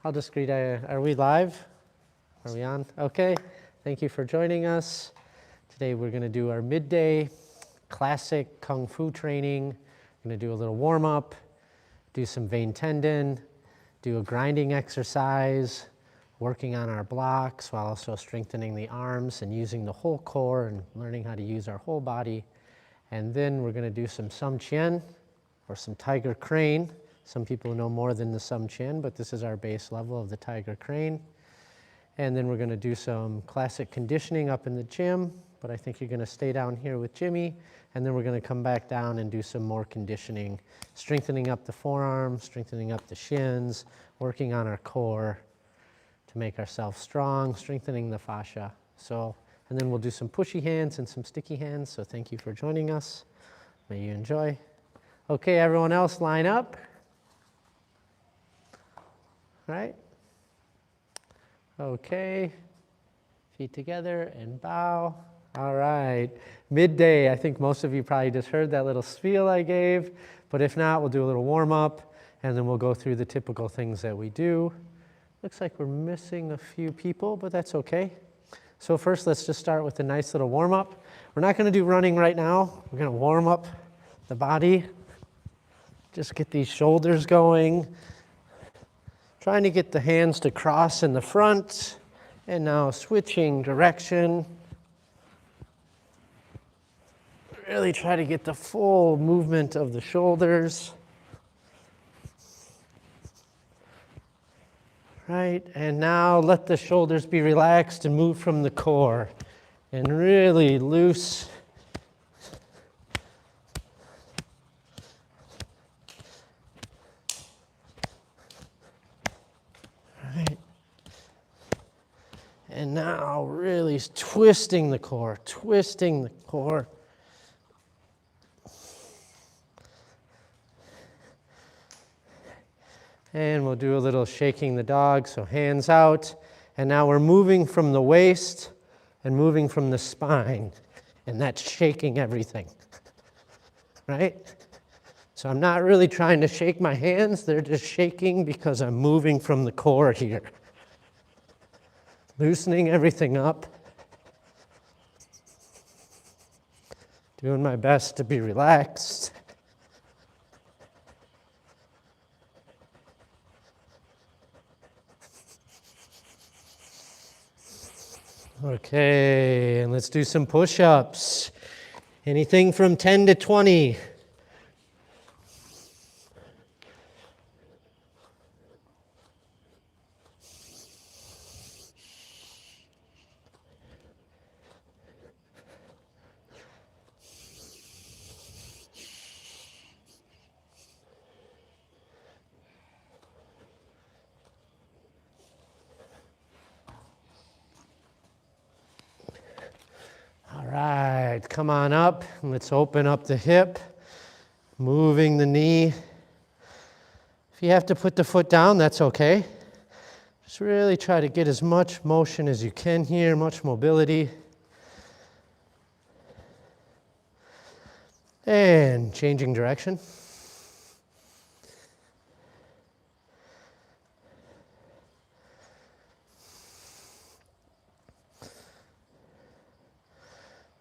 I'll just greet, are we live? Are we on? Okay, thank you for joining us. Today we're gonna do our midday classic Kung Fu training. We're gonna do a little warm up, do some vein tendon, do a grinding exercise, working on our blocks while also strengthening the arms and using the whole core and learning how to use our whole body. And then we're gonna do some Sum Chien or some Tiger Crane. Some people know more than the Sum Chien, but this is our base level of the Tiger Crane. And then we're gonna do some classic conditioning up in the gym, but I think you're gonna stay down here with Jimmy, and then we're gonna come back down and do some more conditioning, strengthening up the forearms, strengthening up the shins, working on our core to make ourselves strong, strengthening the fascia. So, and then we'll do some pushy hands and some sticky hands, so thank you for joining us. May you enjoy. Okay, everyone else line up. Right? Okay, feet together and bow. All right, midday. I think most of you probably just heard that little spiel I gave, but if not, we'll do a little warm up and then we'll go through the typical things that we do. Looks like we're missing a few people, but that's okay. So first, let's just start with a nice little warm up. We're not gonna do running right now. We're gonna warm up the body. Just get these shoulders going. Trying to get the hands to cross in the front, and now switching direction. Really try to get the full movement of the shoulders. Right, and now let the shoulders be relaxed and move from the core. And really loose. And now really twisting the core, twisting the core. And we'll do a little shaking the dog, so hands out. And now we're moving from the waist and moving from the spine. And that's shaking everything, right? So I'm not really trying to shake my hands, they're just shaking because I'm moving from the core here. Loosening everything up. Doing my best to be relaxed. Okay, and let's do some push-ups. Anything from 10 to 20. All right, come on up. Let's open up the hip, moving the knee. If you have to put the foot down, that's okay. Just really try to get as much motion as you can here, much mobility. And changing direction.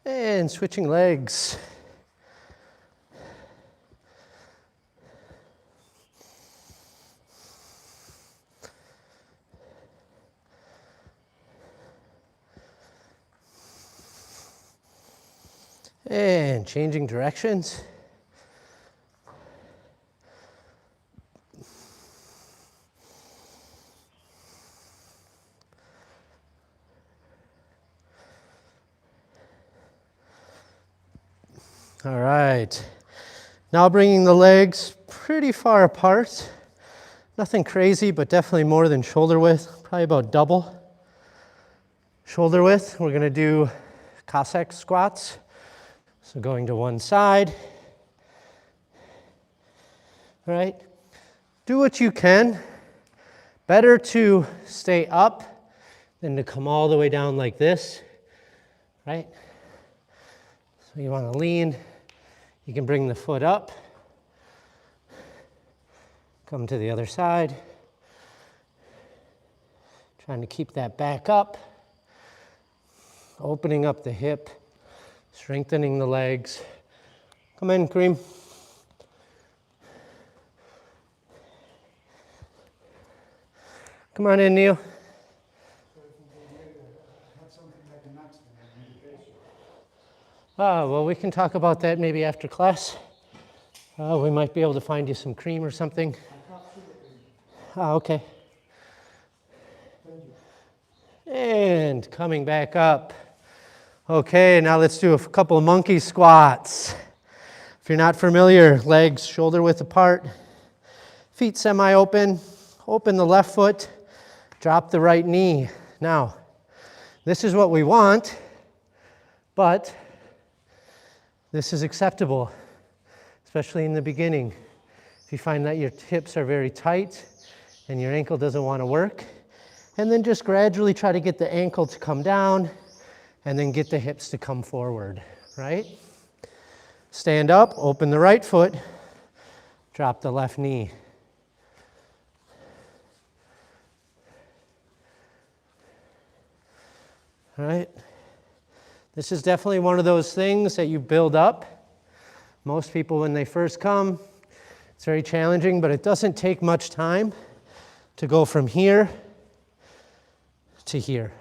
And switching legs. And changing directions. All right, now bringing the legs pretty far apart. Nothing crazy, but definitely more than shoulder width, probably about double shoulder width. We're gonna do Cossack squats. So going to one side, all right? Do what you can. Better to stay up than to come all the way down like this, right? So you wanna lean. You can bring the foot up, come to the other side, Trying to keep that back up, opening up the hip, strengthening the legs. Come in, Kareem. Come on in, Neil. Well, we can talk about that maybe after class. We might be able to find you some cream or something. Okay. And coming back up. Okay, now let's do a couple of monkey squats. If you're not familiar, legs shoulder width apart, feet semi-open, open the left foot, drop the right knee. Now, this is what we want, but this is acceptable, especially in the beginning. If you find that your hips are very tight and your ankle doesn't want to work, and then just gradually try to get the ankle to come down and then get the hips to come forward, right? Stand up, open the right foot, drop the left knee. All right? This is definitely one of those things that you build up. Most people, when they first come, it's very challenging, but it doesn't take much time to go from here to here,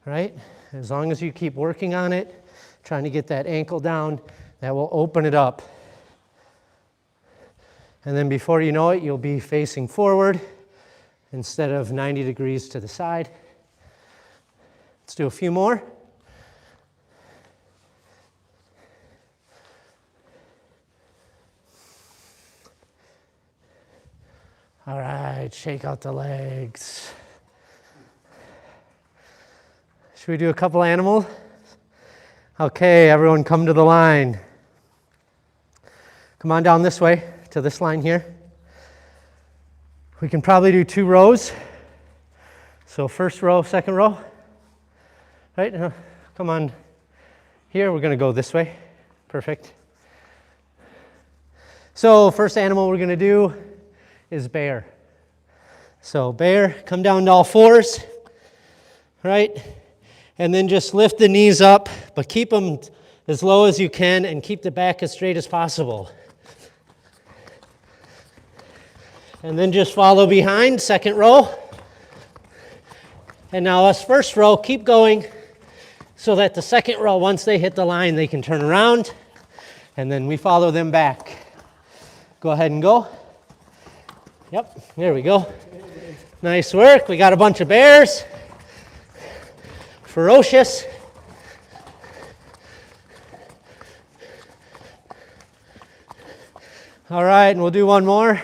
right? As long as you keep working on it, trying to get that ankle down, that will open it up. And then before you know it, you'll be facing forward instead of 90 degrees to the side. Let's do a few more. All right, shake out the legs. Should we do a couple animals? Okay, everyone come to the line. Come on down this way to this line here. We can probably do 2 rows. So first row, second row. Right, come on. Here, we're gonna go this way. Perfect. So first animal we're gonna do is bear. So bear, come down to all fours, right? And then just lift the knees up, but keep them as low as you can and keep the back as straight as possible. And then just follow behind, second row. And now us first row, keep going so that the second row, once they hit the line, they can turn around, and then we follow them back. Go ahead and go. Yep, there we go. Nice work. We got a bunch of bears. Ferocious. All right, and we'll do one more.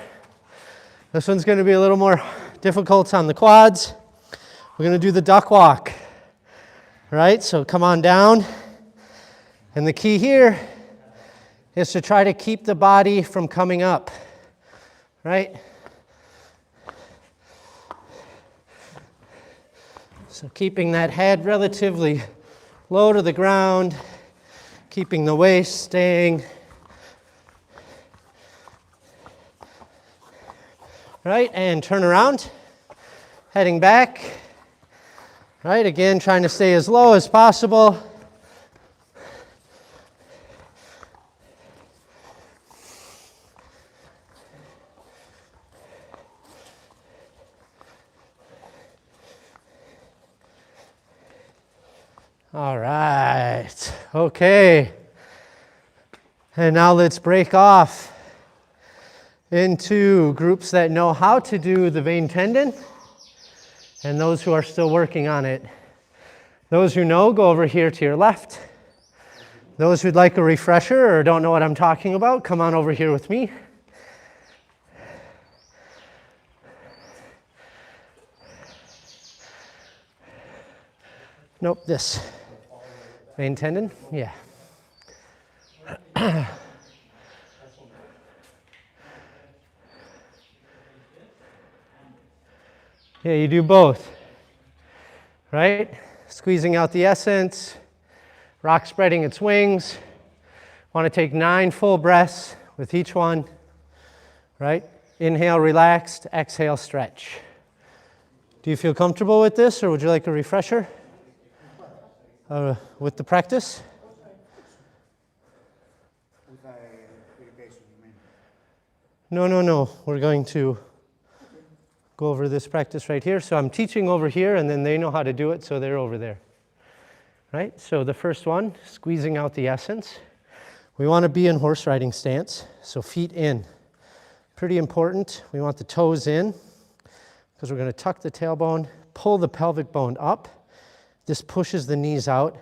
This one's going to be a little more difficult on the quads. We're going to do the duck walk. All right, so come on down. And the key here is to try to keep the body from coming up. Right? So keeping that head relatively low to the ground, keeping the waist staying. Right, and turn around, heading back. Right, again, trying to stay as low as possible. All right, okay. And now let's break off into groups that know how to do the vein tendon and those who are still working on it. Those who know, go over here to your left. Those who'd like a refresher or don't know what I'm talking about, come on over here with me. Nope, this. Vein tendon? Yeah. Yeah, you do both, right? Squeezing out the essence, rock spreading its wings. Want to take 9 full breaths with each one, right? Inhale, relaxed, exhale, stretch. Do you feel comfortable with this, or would you like a refresher with the practice? No. We're going to go over this practice right here. So I'm teaching over here, and then they know how to do it, so they're over there. Right? So the first one, squeezing out the essence. We want to be in horse riding stance, so feet in. Pretty important. We want the toes in, because we're going to tuck the tailbone, pull the pelvic bone up. This pushes the knees out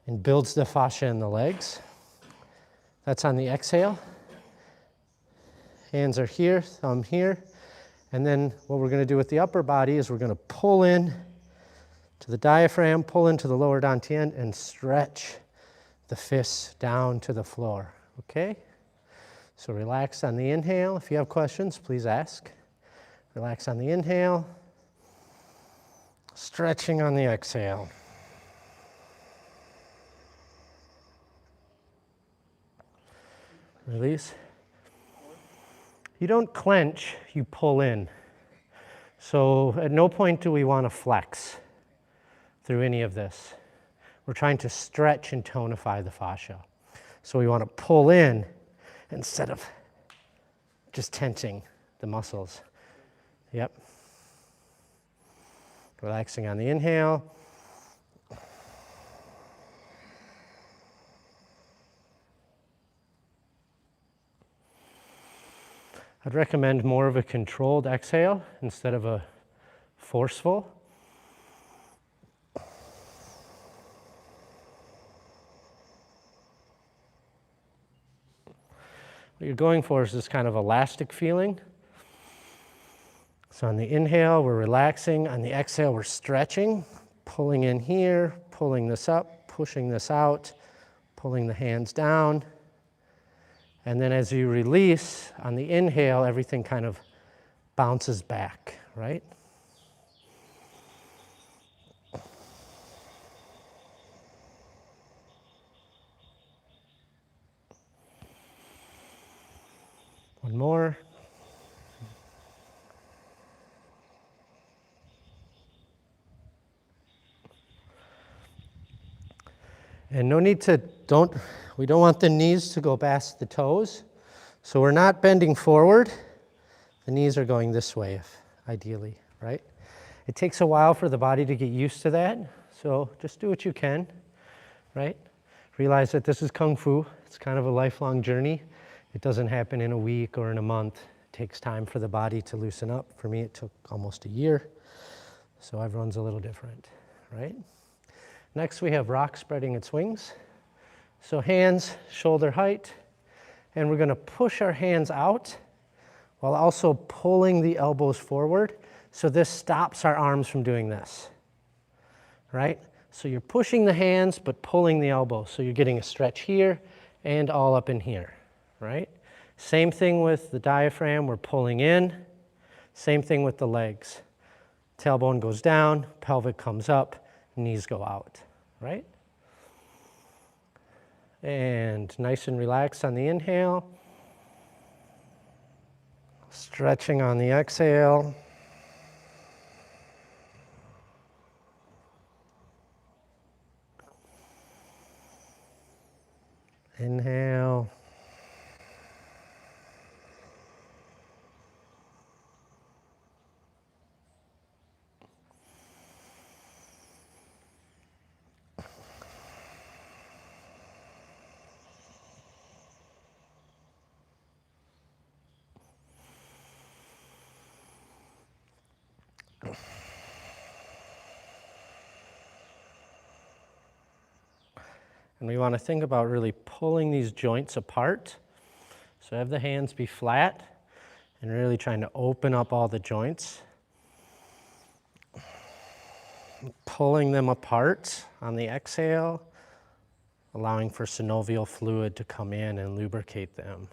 and builds the fascia in the legs. That's on the exhale. Hands are here, thumb here. And then what we're going to do with the upper body is we're going to pull in to the diaphragm, pull into the lower dantian, and stretch the fists down to the floor. Okay? So relax on the inhale. If you have questions, please ask. Relax on the inhale. Stretching on the exhale. Release. You don't clench, you pull in. So at no point do we want to flex through any of this. We're trying to stretch and tonify the fascia. So we want to pull in instead of just tensing the muscles. Yep. Relaxing on the inhale. I'd recommend more of a controlled exhale instead of a forceful. What you're going for is this kind of elastic feeling. So on the inhale, we're relaxing. On the exhale, we're stretching, pulling in here, pulling this up, pushing this out, pulling the hands down. And then as you release, on the inhale, everything kind of bounces back, right? One more. And no need to, we don't want the knees to go past the toes. So we're not bending forward. The knees are going this way, ideally, right? It takes a while for the body to get used to that. So just do what you can, right? Realize that this is Kung Fu. It's kind of a lifelong journey. It doesn't happen in a week or in a month. It takes time for the body to loosen up. For me, it took almost a year. So everyone's a little different, right? Next, we have rock spreading its wings. So hands, shoulder height, and we're going to push our hands out while also pulling the elbows forward. So this stops our arms from doing this, right? So you're pushing the hands but pulling the elbows. So you're getting a stretch here and all up in here, right? Same thing with the diaphragm, we're pulling in. Same thing with the legs. Tailbone goes down, pelvic comes up, knees go out, right? And nice and relaxed on the inhale. Stretching on the exhale. Inhale. And we want to think about really pulling these joints apart. So have the hands be flat and really trying to open up all the joints. Pulling them apart on the exhale, allowing for synovial fluid to come in and lubricate them.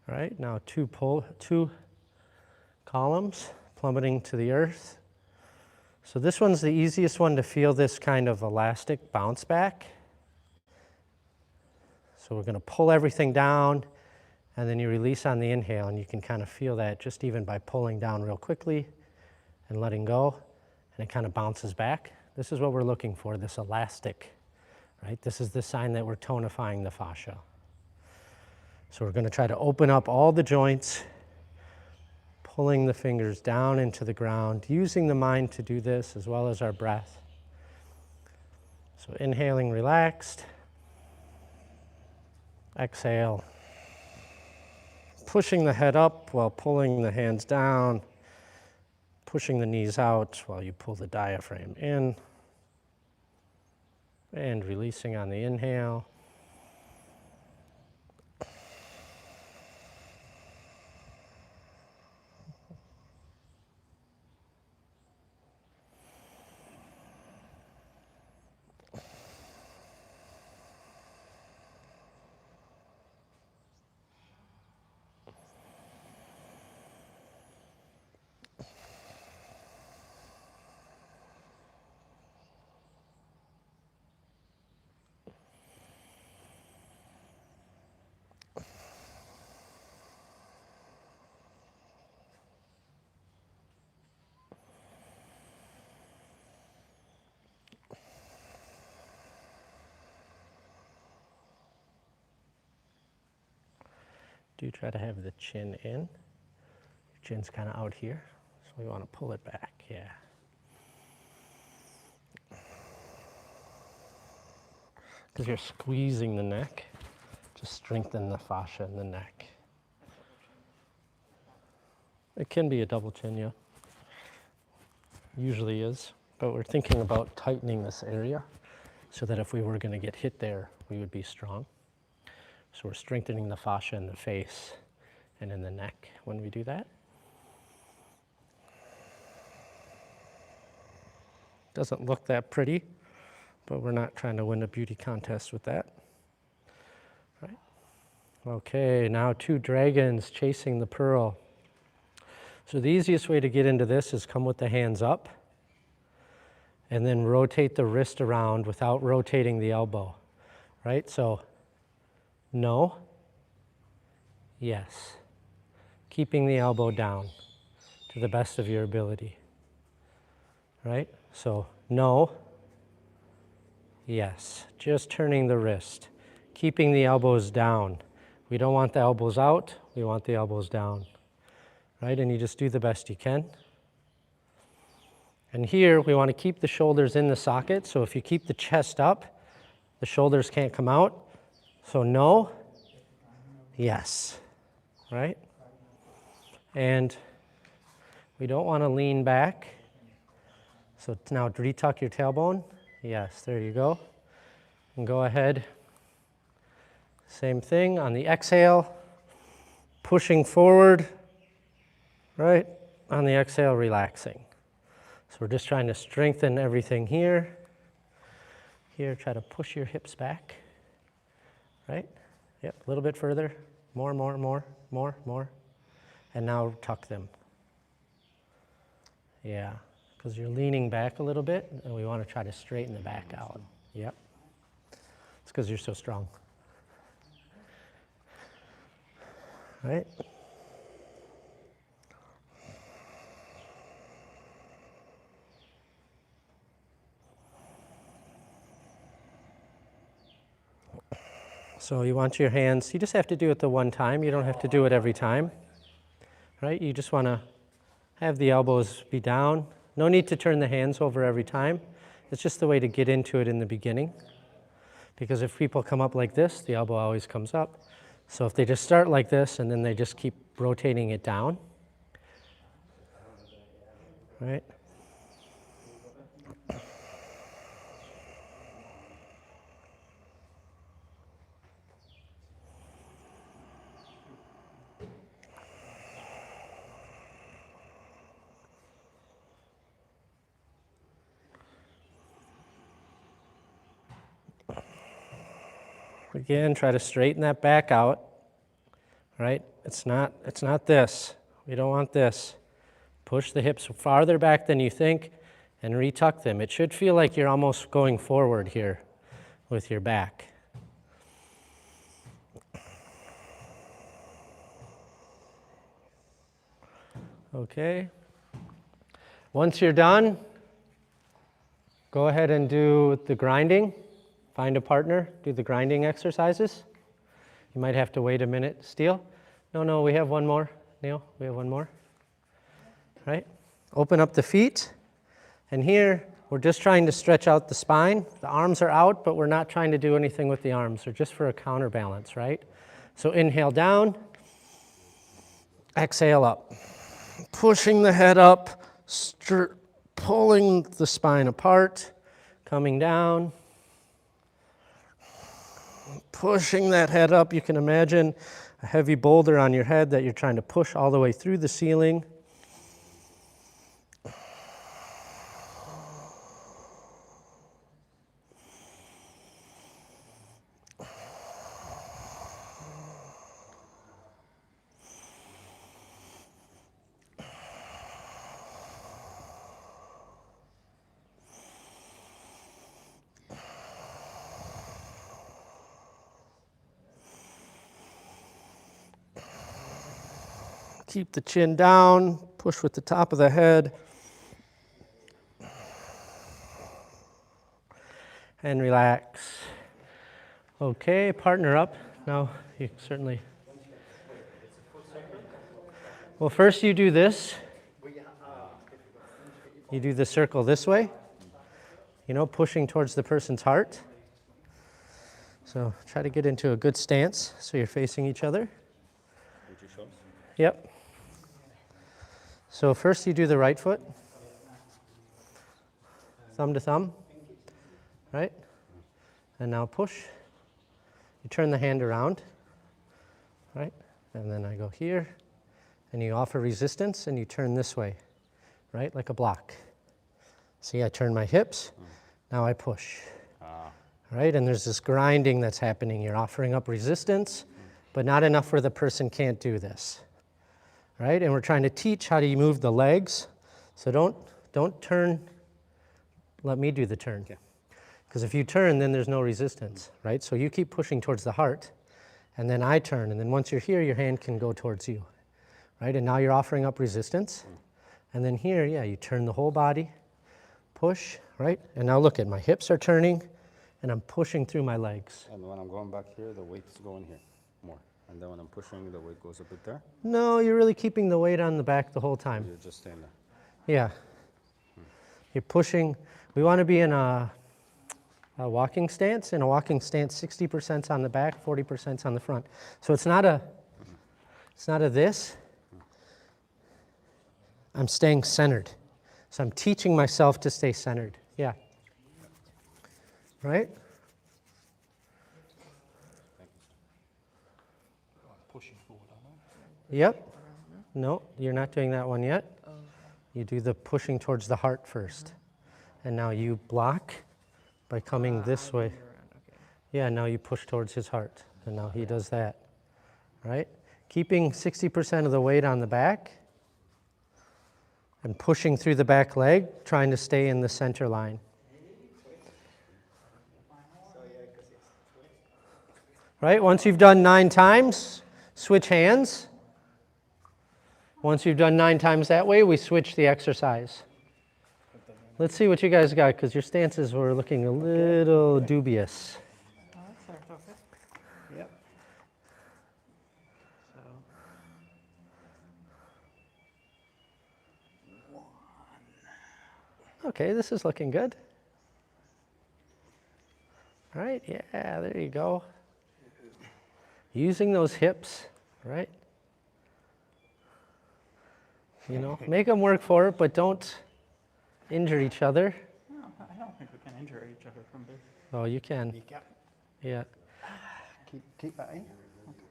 All right, now two columns plummeting to the earth. So this one's the easiest one to feel this kind of elastic bounce back. So we're going to pull everything down, and then you release on the inhale, and you can kind of feel that just even by pulling down real quickly and letting go, and it kind of bounces back. This is what we're looking for, this elastic, right? This is the sign that we're tonifying the fascia. So we're going to try to open up all the joints, pulling the fingers down into the ground, using the mind to do this as well as our breath. So inhaling relaxed, exhale, pushing the head up while pulling the hands down, pushing the knees out while you pull the diaphragm in, and releasing on the inhale. Do try to have the chin in. Your chin's kind of out here, so we want to pull it back, yeah. Because you're squeezing the neck, just strengthen the fascia in the neck. It can be a double chin, yeah. Usually is, but we're thinking about tightening this area so that if we were going to get hit there, we would be strong. So we're strengthening the fascia in the face and in the neck when we do that. Doesn't look that pretty, but we're not trying to win a beauty contest with that. Right? Okay, now 2 dragons chasing the pearl. So the easiest way to get into this is come with the hands up and then rotate the wrist around without rotating the elbow, right? So no, yes. Keeping the elbow down to the best of your ability, right? So no, yes. Just turning the wrist, keeping the elbows down. We don't want the elbows out, we want the elbows down, right? And you just do the best you can. And here we want to keep the shoulders in the socket, so if you keep the chest up, the shoulders can't come out. So no, yes, right? And we don't want to lean back. So now retuck your tailbone. Yes, there you go. And go ahead. Same thing on the exhale, pushing forward, right? On the exhale, relaxing. So we're just trying to strengthen everything here. Here, try to push your hips back. Right? Yep, a little bit further. More. And now tuck them. Yeah, because you're leaning back a little bit, and we want to try to straighten the back out. Yep. It's because you're so strong. Right? So you want your hands, you just have to do it the one time. You don't have to do it every time, right? You just want to have the elbows be down. No need to turn the hands over every time. It's just the way to get into it in the beginning. Because if people come up like this, the elbow always comes up. So if they just start like this and then they just keep rotating it down, right? Again, try to straighten that back out, right? It's not this. We don't want this. Push the hips farther back than you think and retuck them. It should feel like you're almost going forward here with your back. Okay. Once you're done, go ahead and do the grinding. Find a partner, do the grinding exercises. You might have to wait a minute. Steele? No, we have one more. Neil, we have one more. Right? Open up the feet. And here, we're just trying to stretch out the spine. The arms are out, but we're not trying to do anything with the arms. They're just for a counterbalance, right? So inhale down. Exhale up. Pushing the head up, pulling the spine apart, coming down. Pushing that head up. You can imagine a heavy boulder on your head that you're trying to push all the way through the ceiling. Keep the chin down, push with the top of the head. And relax. Okay, partner up. Now you certainly. Well, first you do this. You do the circle this way, pushing towards the person's heart. So try to get into a good stance so you're facing each other. Yep. So first you do the right foot, thumb to thumb, right? And now push. You turn the hand around, right? And then I go here, and you offer resistance, and you turn this way, right? Like a block. See, I turn my hips, now I push, right? And there's this grinding that's happening. You're offering up resistance, but not enough where the person can't do this. Right? And we're trying to teach how do you move the legs. So don't turn, let me do the turn. Because if you turn, then there's no resistance, right? So you keep pushing towards the heart, and then I turn, and then once you're here, your hand can go towards you, right? And now you're offering up resistance. And then here, you turn the whole body, push, right? And now look at my hips are turning, and I'm pushing through my legs. And when I'm going back here, the weight is going here more. And then when I'm pushing, the weight goes a bit there? No, you're really keeping the weight on the back the whole time. You're just staying there? Yeah. You're pushing. We want to be in a walking stance. In a walking stance, 60% on the back, 40% on the front. So it's not a this. I'm staying centered. So I'm teaching myself to stay centered. Yeah. Right? Pushing forward, Yep. No, you're not doing that one yet. You do the pushing towards the heart first. And now you block by coming this way. Okay. Yeah, now you push towards his heart. And now he does that. Right? Keeping 60% of the weight on the back and pushing through the back leg, trying to stay in the center line. Right? Once you've done 9 times, switch hands. Once you've done 9 times that way, we switch the exercise. Let's see what you guys got, because your stances were looking a little dubious. Oh, that's okay. Yep. So. Okay, this is looking good. All right, yeah, there you go. Using those hips, right? Make them work for it, but don't injure each other. No, I don't think we can injure each other from this. Oh, you can. Yeah. Keep that in. Okay.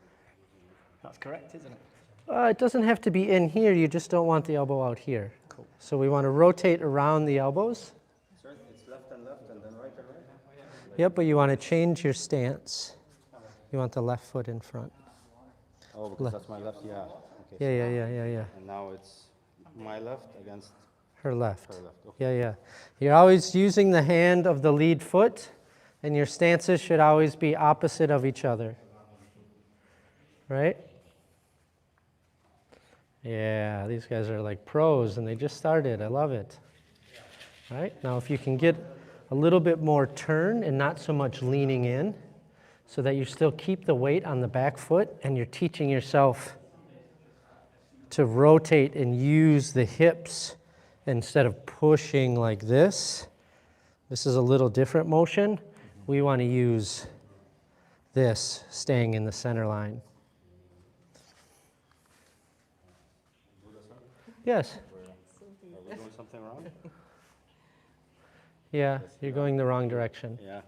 That's correct, isn't it? It doesn't have to be in here, you just don't want the elbow out here. Cool. So we want to rotate around the elbows. Sir, it's left and then right and right? Yep, but you want to change your stance. You want the left foot in front. Oh, because that's my left, yeah. Okay, Yeah. And now it's my left against Her left. her left. Okay. Yeah. You're always using the hand of the lead foot, and your stances should always be opposite of each other. Right? Yeah, these guys are like pros and they just started. I love it. All right, now if you can get a little bit more turn and not so much leaning in so that you still keep the weight on the back foot and you're teaching yourself to rotate and use the hips instead of pushing like this. This is a little different motion. We want to use this, staying in the center line. Yes. Are we doing something wrong? Yeah, you're going the wrong direction. Yeah.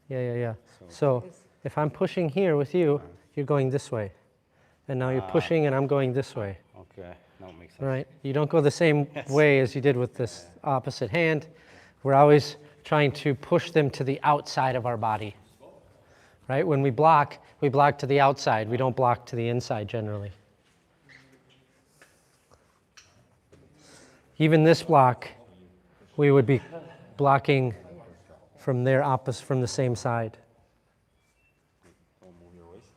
Yeah. So if I'm pushing here with you, you're going this way. And now you're pushing and I'm going this way. Okay, now it makes sense. Right? You don't go the same way as you did with this opposite hand. We're always trying to push them to the outside of our body. Right? When we block to the outside. We don't block to the inside generally. Even this block, we would be blocking from their opposite, from the same side. Don't move your waist.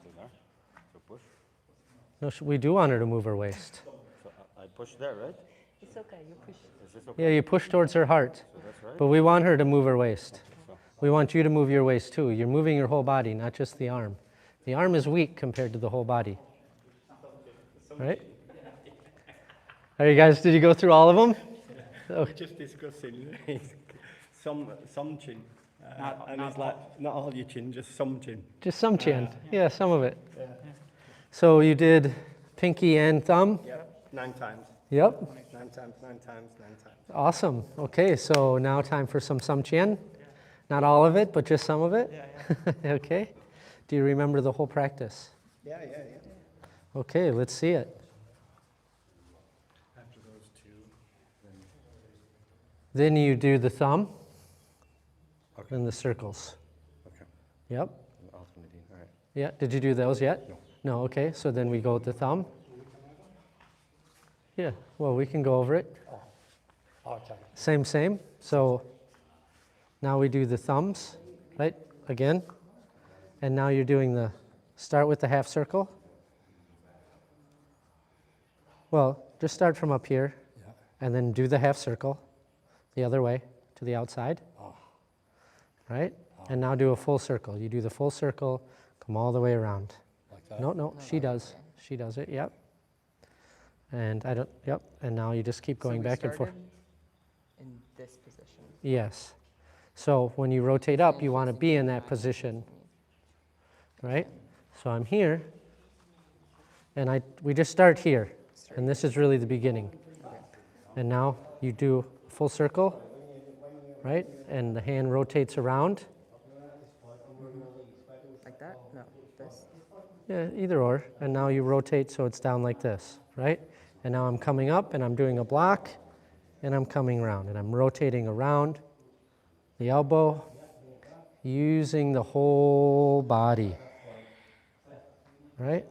Stay there. So push. No, we do want her to move her waist. So I push there, right? It's okay, you push. Is this okay? Yeah, you push towards her heart. So that's right? But we want her to move her waist. So, We want you to move your waist too. You're moving your whole body, not just the arm. The arm is weak compared to the whole body. Right? Are you guys, did you go through all of them? We're just discussing some chin. And it's like, not all your chin, just some chin. Just some chin. Yeah, some of it. So you did pinky and thumb? Yep. 9 times. Yep. 9 times, 9 times, 9 times. Awesome. Okay, so now time for some chin. Not all of it, but just some of it? Okay. Do you remember the whole practice? Yeah. Okay, let's see it. After those 2, Then you do the thumb Okay. and the circles. Okay. Yep. Alternating, all right. Yeah, did you do those yet? No. No, okay, so then we go with the thumb. Yeah, well, we can go over it. okay. Same. So now we do the thumbs, right, again. And now you're doing start with the half circle. Well, just start from up here and then do the half circle the other way to the outside. Right? And now do a full circle. You do the full circle, come all the way around. Like that? No, she does. She does it, yep. And I don't, yep. And now you just keep going back and forth. In this position. Yes. So when you rotate up, you want to be in that position, right? So I'm here, and we just start here, and this is really the beginning. And now you do full circle, right? And the hand rotates around. Like that? No, this. Yeah, either or. And now you rotate so it's down like this, right? And now I'm coming up and I'm doing a block and I'm coming around and I'm rotating around the elbow using the whole body, right?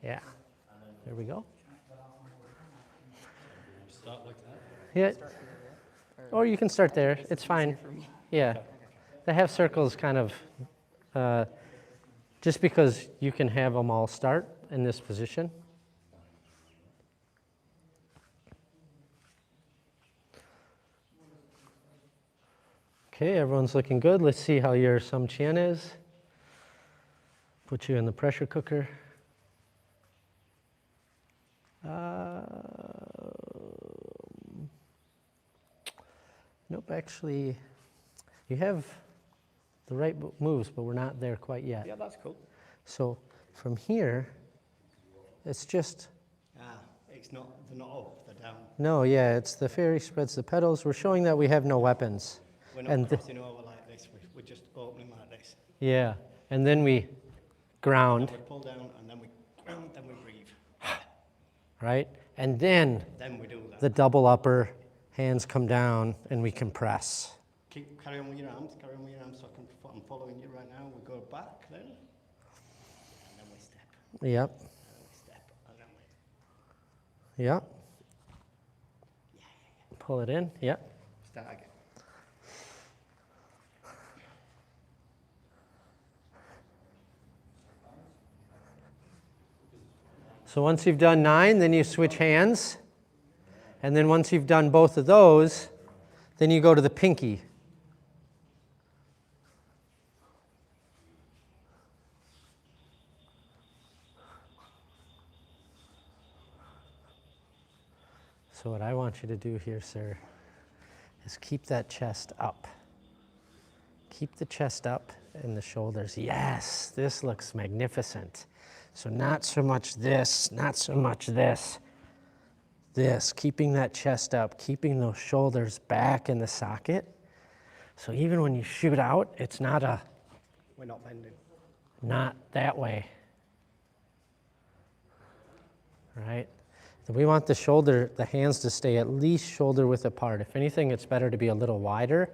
Yeah, there we go. Start like that? Yeah, or you can start there, it's fine. Yeah, the half circle is kind of, just because you can have them all start in this position. Okay, everyone's looking good. Let's see how your Sum Chien is. Put you in the pressure cooker. Nope, actually, you have the right moves, but we're not there quite yet. Yeah, that's cool. So from here, it's just, It's not, they're not up, they're down. no, yeah, it's the fairy spreads the petals. We're showing that we have no weapons. We're not And crossing over like this, we're just opening like this. Yeah, and then we ground, And we pull down and then we breathe. right? And then Then we do that. the double upper, hands come down, and we compress. Carry on with your arms, so I'm following you right now. We go back then. And then we step. Yep, And we step. And then we yep. Pull it in, yep. start again. So once you've done 9, then you switch hands. And then once you've done both of those, then you go to the pinky. So what I want you to do here, sir, is keep that chest up. Keep the chest up and the shoulders. Yes, this looks magnificent. So not so much this, not so much this. This, keeping that chest up, keeping those shoulders back in the socket. So even when you shoot out, it's not We're not bending. not that way. Right? So we want the hands to stay at least shoulder width apart. If anything, it's better to be a little wider.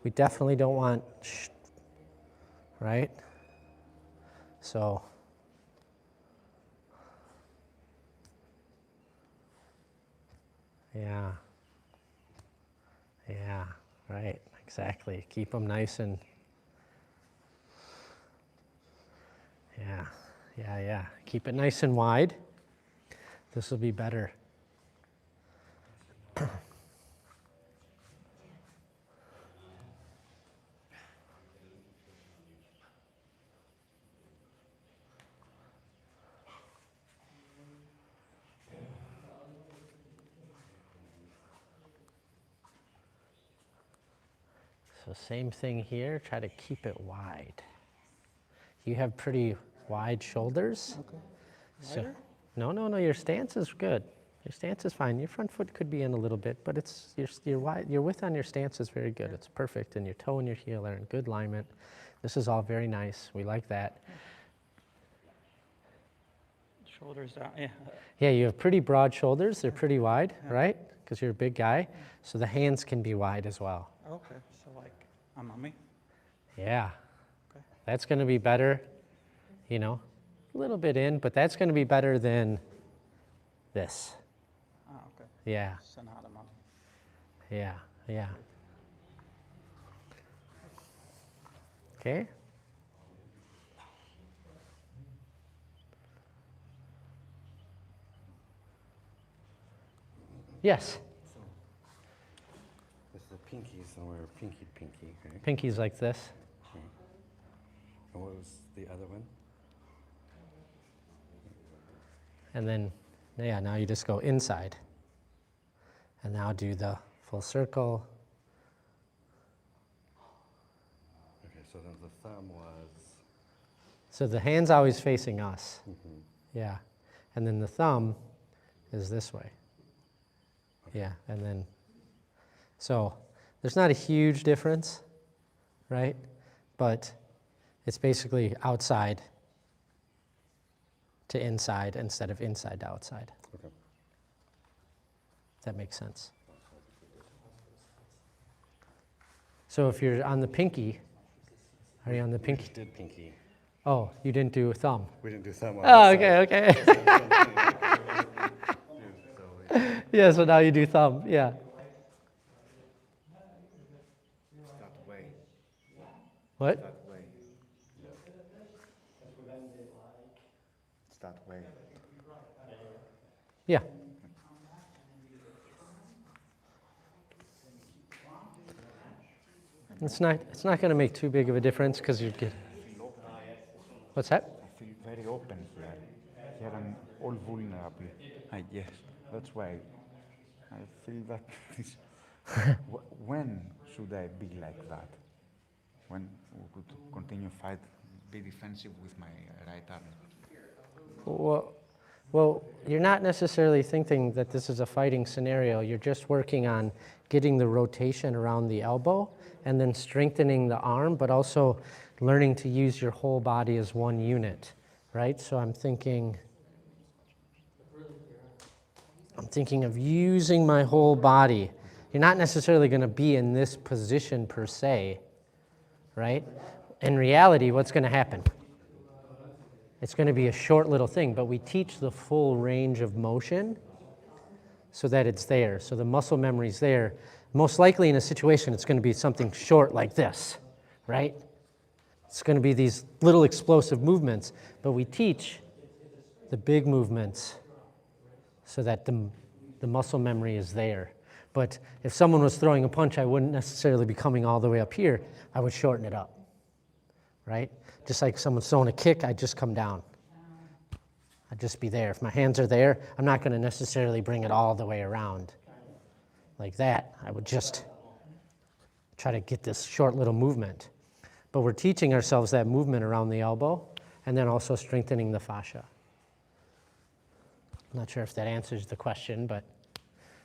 We definitely don't want, right? So, yeah, right, exactly. Keep them nice and, yeah. Keep it nice and wide. This will be better. So same thing here, try to keep it wide. You have pretty wide shoulders. Okay. So, no, your stance is good. Your stance is fine. Your front foot could be in a little bit, but it's your width on your stance is very good. It's perfect, and your toe and your heel are in good alignment. This is all very nice. We like that. Shoulders down, yeah. Yeah, you have pretty broad shoulders. They're pretty wide, right? Because you're a big guy. So the hands can be wide as well. Okay, so like a mummy. Yeah. Okay. That's going to be better, a little bit in, but that's going to be better than this. Ah, okay. Yeah, So not a mummy. yeah. Okay? Yes, With the pinky, so we're pinky, okay? pinky's like this. And what was the other one? And then, now you just go inside. And now do the full circle. Okay, so then the thumb was... So the hand's always facing us. Mm-hmm. Yeah. And then the thumb is this way. Yeah, and then, so there's not a huge difference, right? But it's basically outside to inside instead of inside to outside. Okay. If that makes sense. So if you're on the pinky, are you on the We pinky? just did pinky. Oh, you didn't do thumb. We didn't do thumb on Oh, the okay. Yeah, so now you do thumb, yeah. That way. What? That way. It's that way. Yeah. It's not going to make too big of a difference because you get. What's that? I feel very open here. Here I'm all vulnerable, I guess. That's why I feel that this, when should I be like that? When we could continue fight, be defensive with my right arm? Well, you're not necessarily thinking that this is a fighting scenario. You're just working on getting the rotation around the elbow and then strengthening the arm, but also learning to use your whole body as one unit, right? So I'm thinking of using my whole body. You're not necessarily going to be in this position per se, right? In reality, what's going to happen? It's going to be a short little thing, but we teach the full range of motion so that it's there, so the muscle memory's there. Most likely in a situation, it's going to be something short like this, right? It's going to be these little explosive movements, but we teach the big movements so that the muscle memory is there. But if someone was throwing a punch, I wouldn't necessarily be coming all the way up here. I would shorten it up, right? Just like someone's throwing a kick, I'd just come down. I'd just be there. If my hands are there, I'm not going to necessarily bring it all the way around like that. I would just try to get this short little movement. But we're teaching ourselves that movement around the elbow and then also strengthening the fascia. I'm not sure if that answers the question, but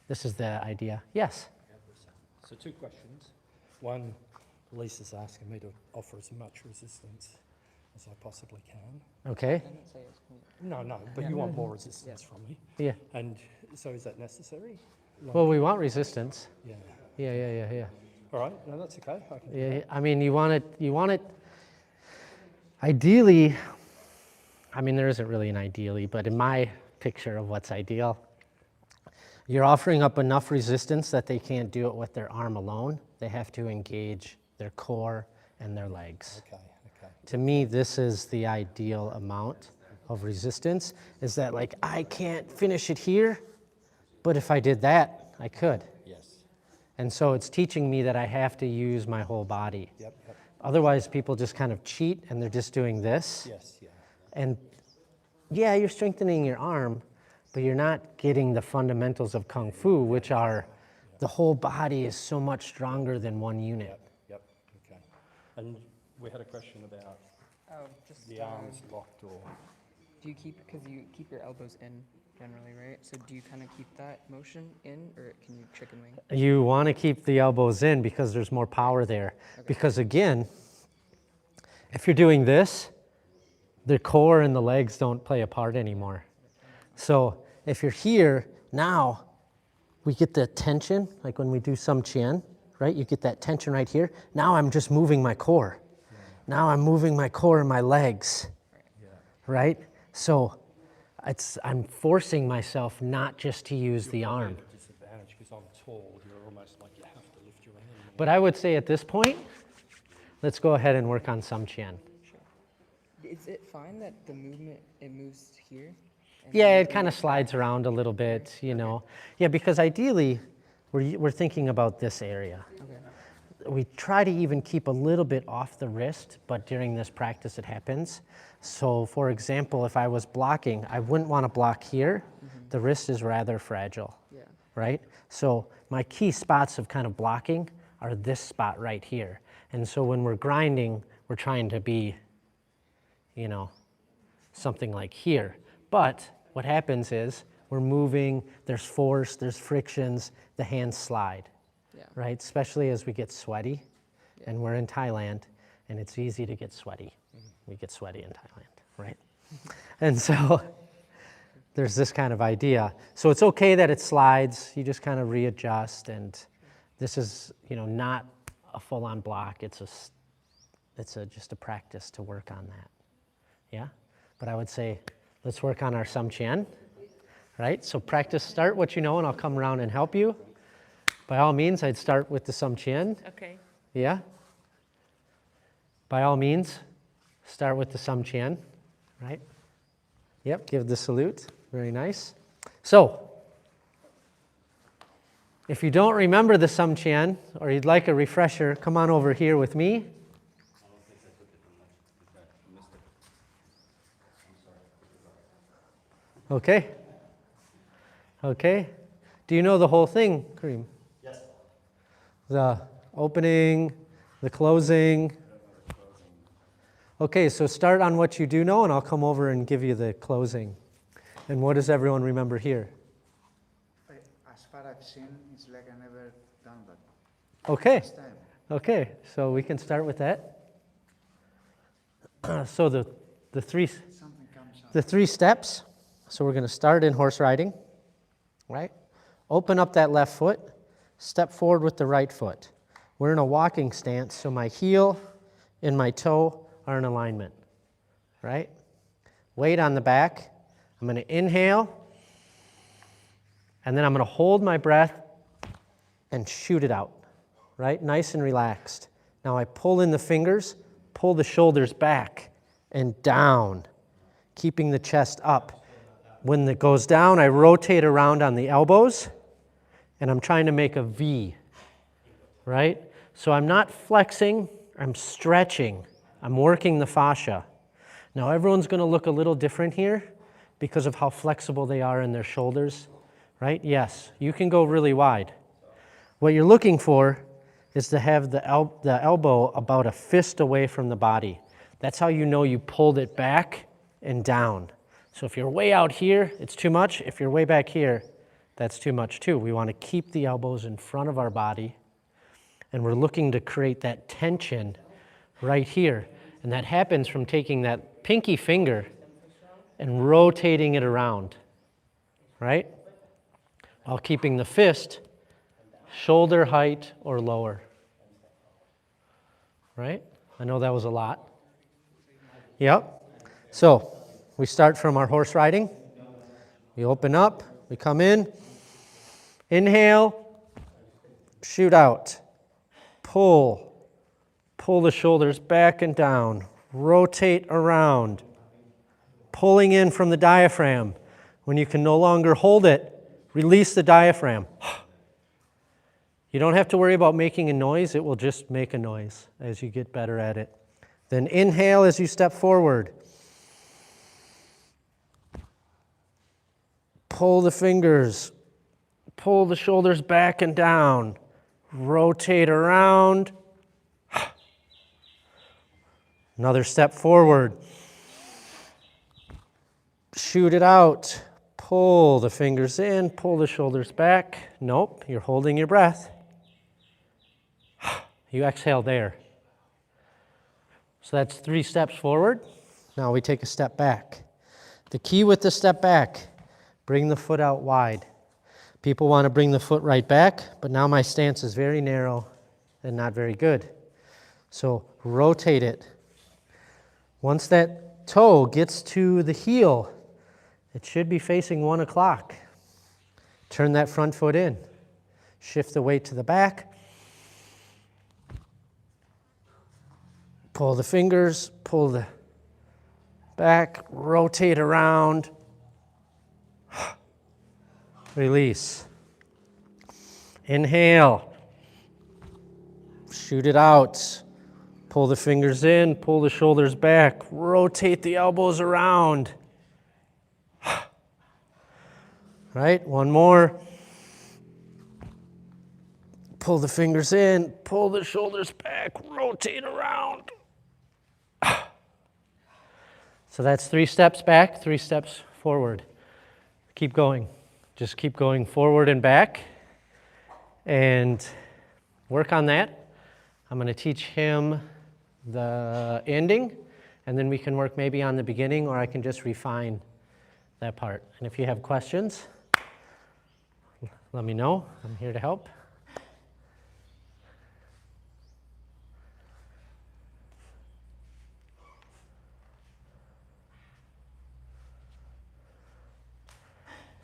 this is the idea. Yes? So 2 questions. One, Lisa's asking me to offer as much resistance as I possibly can. Okay. No, but you want more resistance from me. Yeah. And so is that necessary? Well, we want resistance. Yeah. Yeah. All right, no, that's okay. I can do Yeah, that. I mean, you want it, ideally, I mean, there isn't really an ideally, but in my picture of what's ideal, you're offering up enough resistance that they can't do it with their arm alone. They have to engage their core and their legs. Okay. To me, this is the ideal amount of resistance, is that like, I can't finish it here, but if I did that, I could. Yes. And so it's teaching me that I have to use my whole body. Yep. Otherwise, people just kind of cheat and they're just doing this. Yes, yeah. And yeah, you're strengthening your arm, but you're not getting the fundamentals of Kung Fu, which are the whole body is so much stronger than one unit. Yep, okay. And we had a question about Oh, just, the arms locked or... do you keep, because you keep your elbows in generally, right? So do you kind of keep that motion in, or can you chicken wing? You want to keep the elbows in because there's more power there. Okay. Because again, if you're doing this, the core and the legs don't play a part anymore. So if you're here, now we get the tension, like when we do some Qian, right? You get that tension right here. Now I'm just moving my core. Now I'm moving my core and my legs, right? So I'm forcing myself not just to use the arm. Disadvantage because I'm tall, you're almost like you have to lift your arm. But I would say at this point, let's go ahead and work on some Qian. Is it fine that the movement, it moves here? And Yeah, then it kind of slides around a little bit, you know. Yeah, because ideally, we're thinking about this area. Okay. We try to even keep a little bit off the wrist, but during this practice it happens. So for example, if I was blocking, I wouldn't want to block here. The wrist is rather fragile, Yeah. right? So my key spots of kind of blocking are this spot right here. And so when we're grinding, we're trying to be, you know, something like here. But what happens is we're moving, there's force, there's frictions, the hands slide. Yeah. Right? Especially as we get sweaty, and we're in Thailand, and it's easy to get sweaty. We get sweaty in Thailand, right? And so there's this kind of idea. So it's okay that it slides. You just kind of readjust, and this is, you know, not a full-on block. It's just a practice to work on that. Yeah? But I would say, let's work on our Sam Qian, right? So practice, start what you know, and I'll come around and help you. By all means, I'd start with the Sam Qian. Okay. Yeah? By all means, start with the Sam Qian, right? Yep, give the salute. Very nice. So, if you don't remember the Sam Qian, or you'd like a refresher, come on over here with me. Okay. Okay. Do you know the whole thing, Kareem? Yes. The opening, the closing. Okay, so start on what you do know, and I'll come over and give you the closing. And what does everyone remember here? As far as I've seen, it's like I never done that. Okay. First time. Okay, so we can start with that. So the three Something comes up. the 3 steps. So we're going to start in horse riding, right? Open up that left foot, step forward with the right foot. We're in a walking stance, so my heel and my toe are in alignment, right? Weight on the back. I'm going to inhale, and then I'm going to hold my breath and shoot it out, right? Nice and relaxed. Now I pull in the fingers, pull the shoulders back and down, keeping the chest up. When it goes down, I rotate around on the elbows, and I'm trying to make a V, right? So I'm not flexing, I'm stretching. I'm working the fascia. Now everyone's going to look a little different here because of how flexible they are in their shoulders, right? Yes, you can go really wide. What you're looking for is to have the elbow about a fist away from the body. That's how you know you pulled it back and down. So if you're way out here, it's too much. If you're way back here, that's too much too. We want to keep the elbows in front of our body, and we're looking to create that tension right here. And that happens from taking that pinky finger and rotating it around, right? While keeping the fist shoulder height or lower, right? I know that was a lot. Yep. So we start from our horse riding. We open up, we come in, inhale, shoot out, pull the shoulders back and down, rotate around, pulling in from the diaphragm. When you can no longer hold it, release the diaphragm. You don't have to worry about making a noise, it will just make a noise as you get better at it. Then inhale as you step forward. Pull the fingers, pull the shoulders back and down, rotate around. Another step forward. Shoot it out. Pull the fingers in, pull the shoulders back. Nope, you're holding your breath. You exhale there. So that's 3 steps forward. Now we take a step back. The key with the step back, bring the foot out wide. People want to bring the foot right back, but now my stance is very narrow and not very good. So rotate it. Once that toe gets to the heel, it should be facing 1 o'clock. Turn that front foot in. Shift the weight to the back. Pull the fingers, pull the back, rotate around. Release. Inhale. Shoot it out. Pull the fingers in, pull the shoulders back, rotate the elbows around. Right, 1 more. Pull the fingers in, pull the shoulders back, rotate around. So that's 3 steps back, 3 steps forward. Keep going. Just keep going forward and back and work on that. I'm going to teach him the ending, and then we can work maybe on the beginning, or I can just refine that part. And if you have questions, let me know. I'm here to help.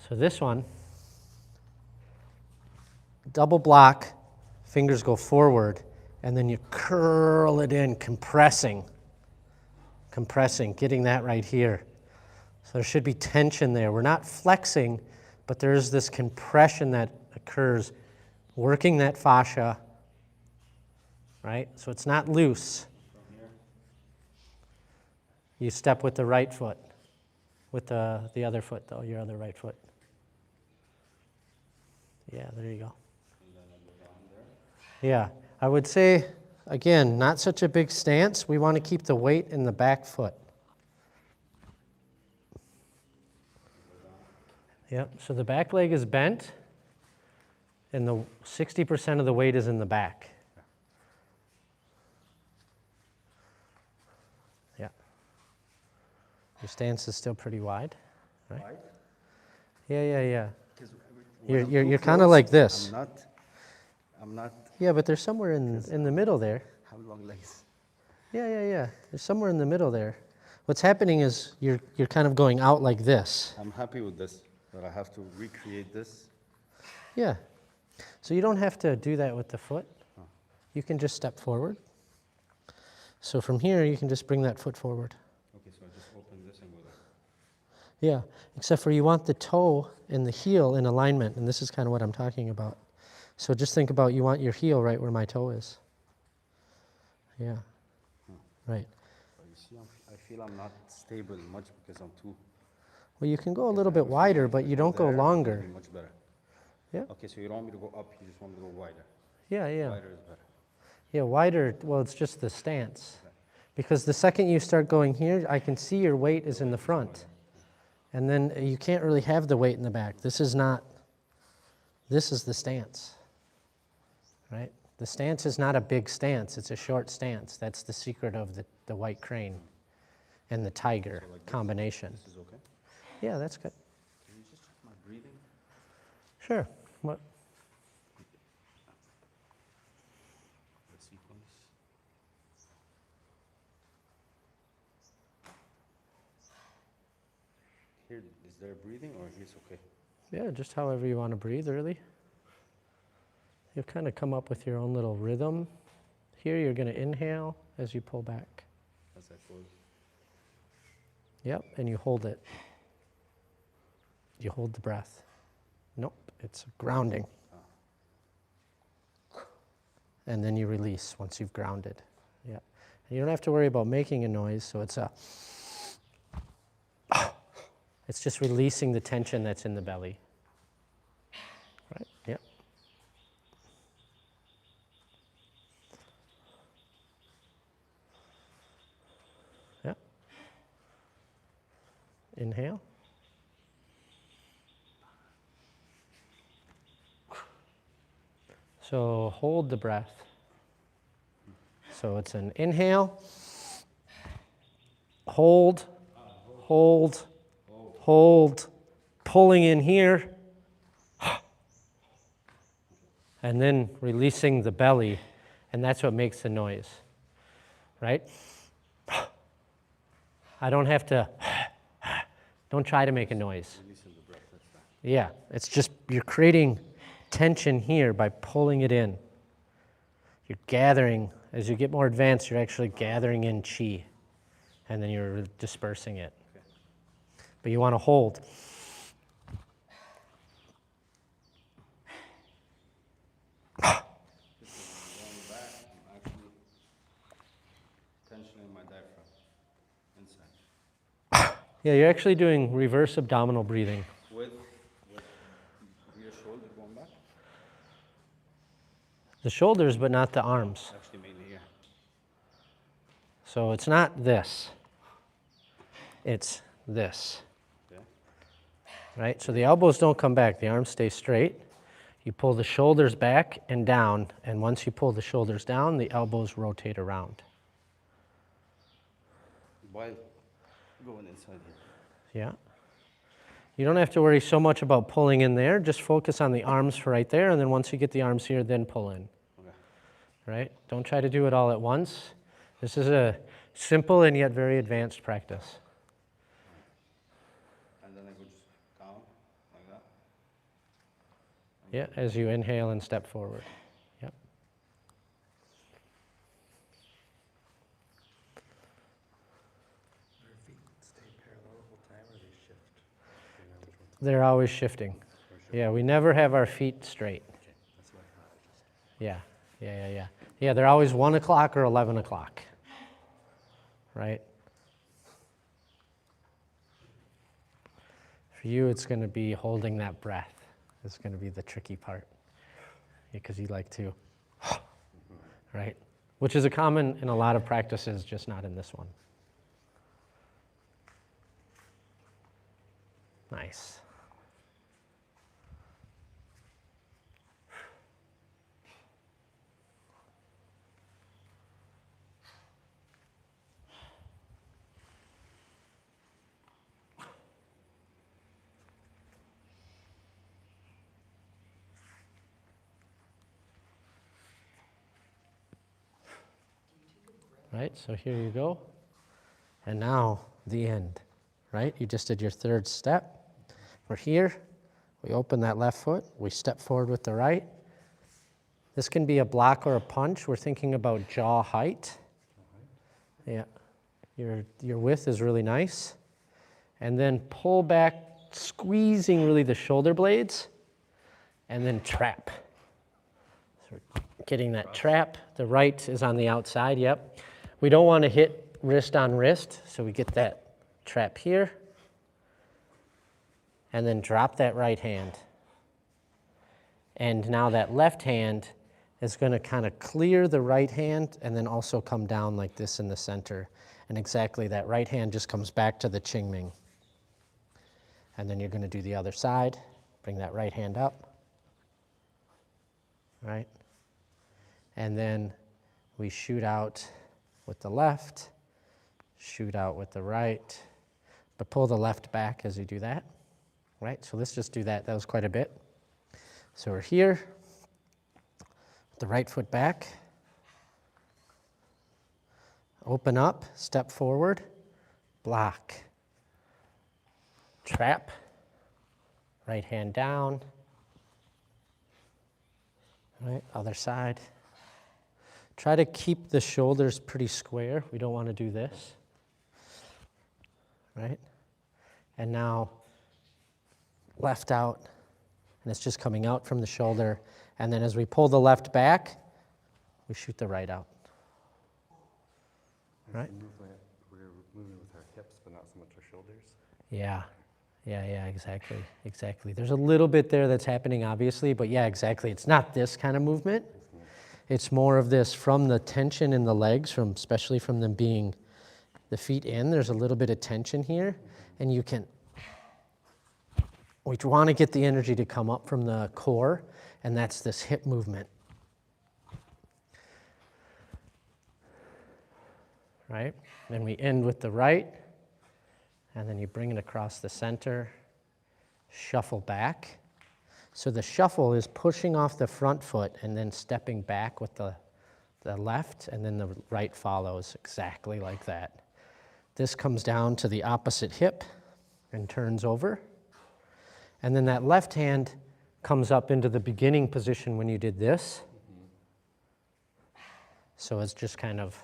So this one, double block, fingers go forward, and then you curl it in, compressing, getting that right here. So there should be tension there. We're not flexing, but there is this compression that occurs, working that fascia, right? So it's not loose. You step with the right foot, with the other foot though, your other right foot. Yeah, there you go. Yeah, I would say, again, not such a big stance. We want to keep the weight in the back foot. Yep, so the back leg is bent, and the 60% of the weight is in the back. Yeah. Your stance is still pretty wide, right? Wide? Yeah. When I'm You're too kind of close, like this. I'm not. Yeah, but there's somewhere in the middle there. Have long legs. Yeah. There's somewhere in the middle there. What's happening is you're kind of going out like this. I'm happy with this, but I have to recreate this. Yeah. So you don't have to do that with the foot. You can just step forward. So from here, you can just bring that foot forward. Okay, so I just open this and go there. Yeah, except for you want the toe and the heel in alignment, and this is kind of what I'm talking about. So just think about you want your heel right where my toe is. Yeah, right. But you see, I feel I'm not stable much because I'm too. Well, you can go a If little I have bit a wider, feeling but if you I go don't go there, it's gonna longer. be much better. Yeah, Okay, so you don't want me to go up, you just want me to go wider. yeah, yeah. Wider is better. Yeah, wider, well, it's just the stance. Because the second you start going here, I can see your weight is in the front. And then you can't really have the weight in the back. This is not, this is the stance, right? The stance is not a big stance, it's a short stance. That's the secret of the white crane and the tiger So like this? combination. This is okay? Yeah, that's good. Can you just check my breathing? Sure. What? The sequence. Here, is there breathing or here's okay? Yeah, just however you want to breathe, really. You'll kind of come up with your own little rhythm. Here, you're going to inhale as you pull back. As I close. Yep, and you hold it. You hold the breath. Nope, it's grounding. And then you release once you've grounded. Yeah. And you don't have to worry about making a noise, so it's a... It's just releasing the tension that's in the belly. Right? Yep. Yep. Inhale. So hold the breath. So it's an inhale, hold, hold, hold, pulling in here, and then releasing the belly, and that's what makes the noise, right? I don't have to, don't try to make a noise. Releasing the breath, that's that. Yeah, it's just, you're creating tension here by pulling it in. You're gathering, as you get more advanced, you're actually gathering in chi, and then you're dispersing it. Okay. But you want to hold. Going back, I'm actually tensioning my diaphragm inside. Yeah, you're actually doing reverse abdominal breathing. With your shoulder going back? The shoulders, but not the arms. Actually, mainly here. So it's not this. It's this. Okay. Right? So the elbows don't come back. The arms stay straight. You pull the shoulders back and down, and once you pull the shoulders down, the elbows rotate around. While going inside here. Yeah. You don't have to worry so much about pulling in there. Just focus on the arms for right there, and then once you get the arms here, then pull in. Okay. Right? Don't try to do it all at once. This is a simple and yet very advanced practice. And then I go just down like that. Yeah, as you inhale and step forward. Yep. Their feet stay parallel the whole time, or they shift? Depending on which one. They're always shifting. Yeah, we never have our feet straight. Okay, that's what I thought. Yeah, yeah. Yeah, they're always 1 o'clock or 11 o'clock. Right? For you, it's going to be holding that breath. It's going to be the tricky part. Because you like to, right? Which is a common in a lot of practices, just not in this one. Nice. Right, so here you go. And now the end, right? You just did your third step. We're here. We open that left foot. We step forward with the right. This can be a block or a punch. We're thinking about jaw height. Yeah, your width is really nice. and then pull back, squeezing really the shoulder blades, and then trap. So we're getting that trap. The right is on the outside, yep. We don't want to hit wrist on wrist, so we get that trap here, and then drop that right hand. And now that left hand is going to kind of clear the right hand and then also come down like this in the center. And exactly that right hand just comes back to the Qingming. And then you're going to do the other side. Bring that right hand up. Right? And then we shoot out with the left, shoot out with the right, but pull the left back as you do that. Right? So let's just do that. That was quite a bit. So we're here, the right foot back, open up, step forward, block, trap, right hand down, right, other side. Try to keep the shoulders pretty square. We don't want to do this, right? And now left out. And it's just coming out from the shoulder. And then as we pull the left back, we shoot the right out. Right? We're moving with our hips, but not so much our shoulders. Yeah, exactly. There's a little bit there that's happening, obviously, but yeah, exactly. It's not this kind of movement. It's more of this from the tension in the legs, especially from them being the feet in. There's a little bit of tension here, and you can. We want to get the energy to come up from the core, and that's this hip movement. Right? Then we end with the right, and then you bring it across the center, shuffle back. So the shuffle is pushing off the front foot and then stepping back with the left, and then the right follows exactly like that. This comes down to the opposite hip and turns over. And then that left hand comes up into the beginning position when you did this. So it's just kind of,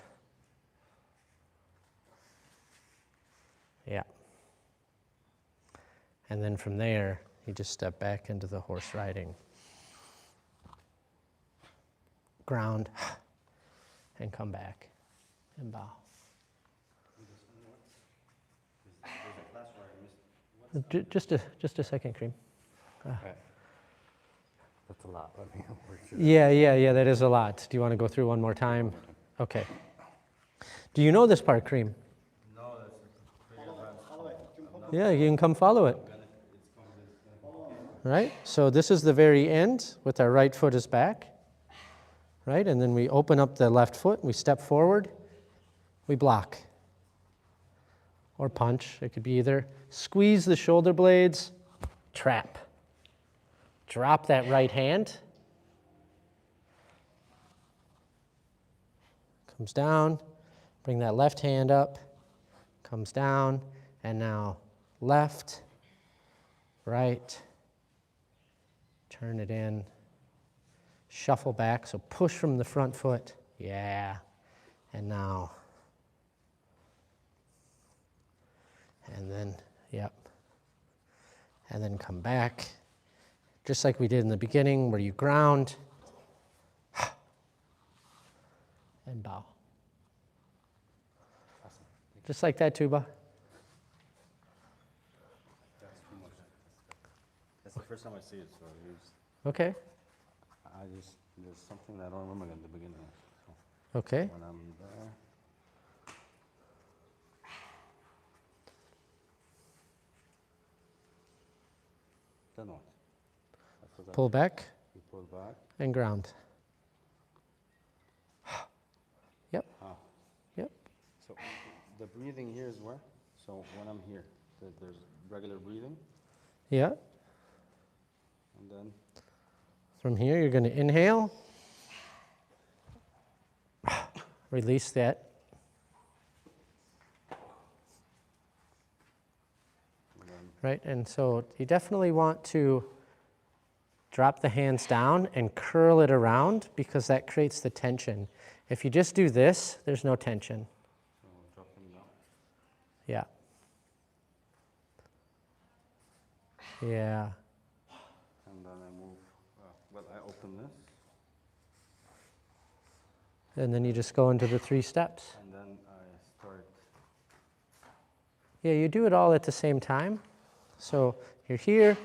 yeah. And then from there, you just step back into the horse riding. Ground, and come back, and bow. Just a second, Cream. That's a lot. Let me work through Yeah, that is a lot. Do you want to go through one more time? Okay. Do you know this part, Cream? No, that's Yeah, you can come follow it. Right? So this is the very end with our right foot is back. Right? And then we open up the left foot, we step forward, we block. Or punch, it could be either. Squeeze the shoulder blades, trap. Drop that right hand. Comes down, bring that left hand up, comes down, and now left, right, turn it in, shuffle back, so push from the front foot, yeah, and now, and then, yep, and then come back, just like we did in the beginning, where you ground, and bow. Just like that, Tuba. That's too much. That's the first time I see it, so Okay, there's something that I don't remember in the beginning. So okay. when I'm there. Then what? After that, Pull back you pull back. and ground. Yep, Ah. yep. So the breathing here is where? So when I'm here, there's regular breathing, Yeah. and then From here, you're going to inhale. Release that. Right, and so you definitely want to drop the hands down and curl it around because that creates the tension. If you just do this, there's no tension. drop them down. Yeah. Yeah. And then I move, well, I open this, And then you just go into the 3 steps. and then I start. Yeah, you do it all at the same time. So you're here.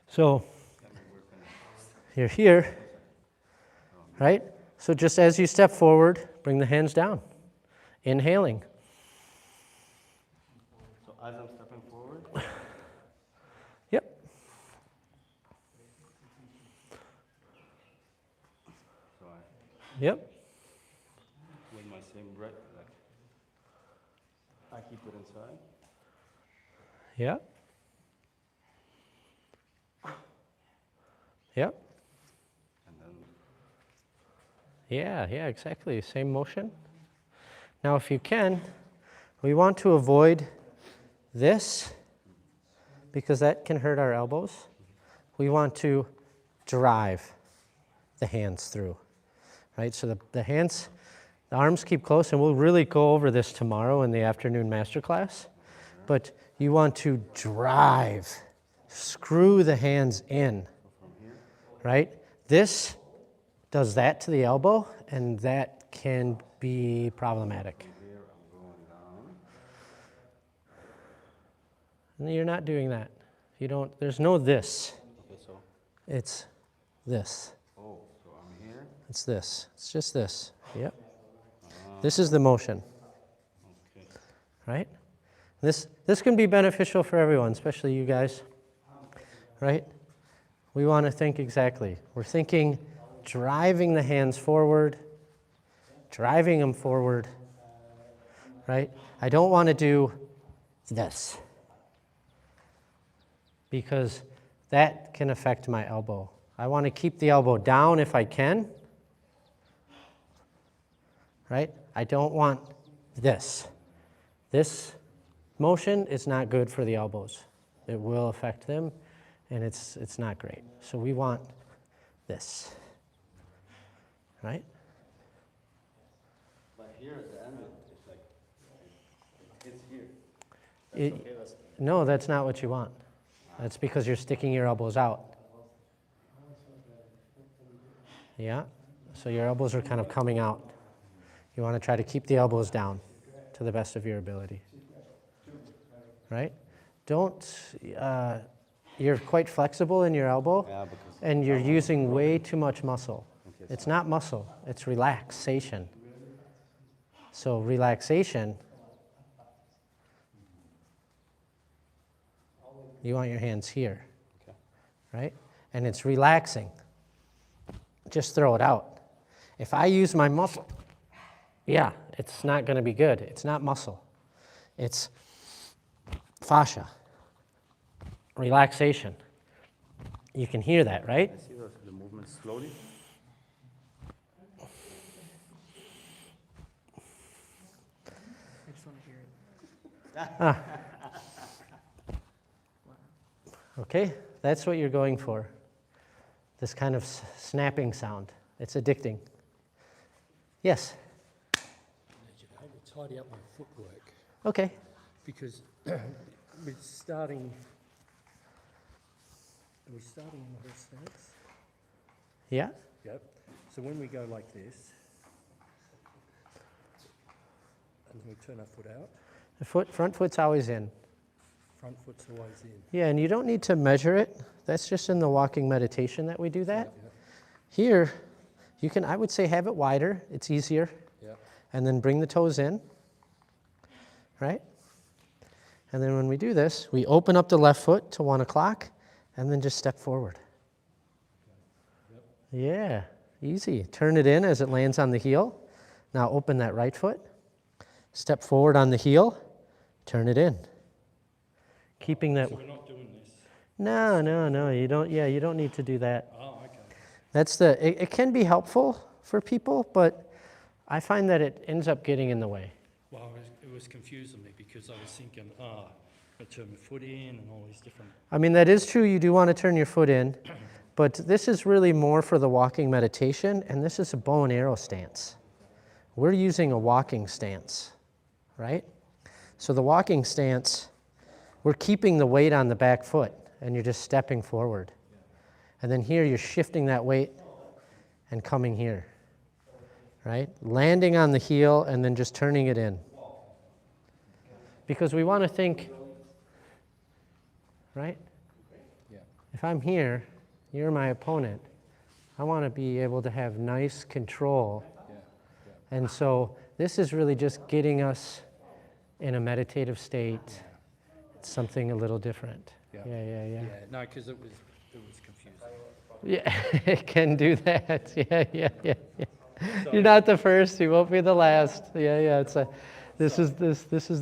So you're here, right? So just as you step forward, bring the hands down. Inhaling. So as I'm stepping forward, Yep. so I, Yep. with my same breath, like, I keep it inside. Yep. Yep. And then Yeah, exactly. Same motion. Now, if you can, we want to avoid this because that can hurt our elbows. We want to drive the hands through, right? So the hands, the arms keep close, and we'll really go over this tomorrow in the afternoon masterclass. But you want to drive, screw the hands in, right? This does that to the elbow, and that can be problematic. here I'm going down. And you're not doing that. You don't, there's no this. Okay, so, It's this. oh, so I'm here. It's this. It's just this. Yep. This is the motion, Okay. right? This can be beneficial for everyone, especially you guys, right? We want to think exactly. We're thinking driving the hands forward, driving them forward, right? I don't want to do this because that can affect my elbow. I want to keep the elbow down if I can, right? I don't want this. This motion is not good for the elbows. It will affect them, and it's not great. So we want this, right? But here at the end, it's like, it's here. No, that's not what you want. That's because you're sticking your elbows out. Yeah, so your elbows are kind of coming out. You want to try to keep the elbows down to the best of your ability, right? You're quite flexible in your elbow, Yeah, because and you're using way too much muscle. It's not muscle, it's relaxation. So relaxation, you want your hands here, right? And it's relaxing. Just throw it out. If I use my muscle, yeah, it's not going to be good. It's not muscle. It's fascia, relaxation. You can hear that, right? I see the movement slowly. I just want to hear it. Okay, that's what you're going for. This kind of snapping sound. It's addicting. Yes? I would tidy up my footwork Okay. because we're starting. Are we starting in the horse stance? Yeah? Yep. So when we go like this, and then we turn our foot out, The front foot's always in. front foot's always in. Yeah, and you don't need to measure it. That's just in the walking meditation that we do that. Yep. Here, you can, I would say, have it wider. It's easier. Yep. And then bring the toes in, right? And then when we do this, we open up the left foot to 1 o'clock, and then just step forward. Yeah, easy. Turn it in as it lands on the heel. Now open that right foot. Step forward on the heel. Turn it in. Keeping that. So we're not doing this. No, you don't. Yeah, you don't need to do that. Oh, okay. It can be helpful for people, but I find that it ends up getting in the way. Well, it was confusing me because I was thinking, I turn my foot in and all these different. I mean, that is true, you do want to turn your foot in, but this is really more for the walking meditation, and this is a bow and arrow stance. We're using a walking stance, right? So the walking stance, we're keeping the weight on the back foot, and you're just stepping forward. And then here, you're shifting that weight and coming here, right? Landing on the heel and then just turning it in. Because we want to think, right? Yeah. If I'm here, you're my opponent, I want to be able to have nice control. And so this is really just getting us in a meditative state. It's something a little different. Yeah. No, because it was confusing. Yeah, it can do that. Yeah. You're not the first, you won't be the last. Yeah. This is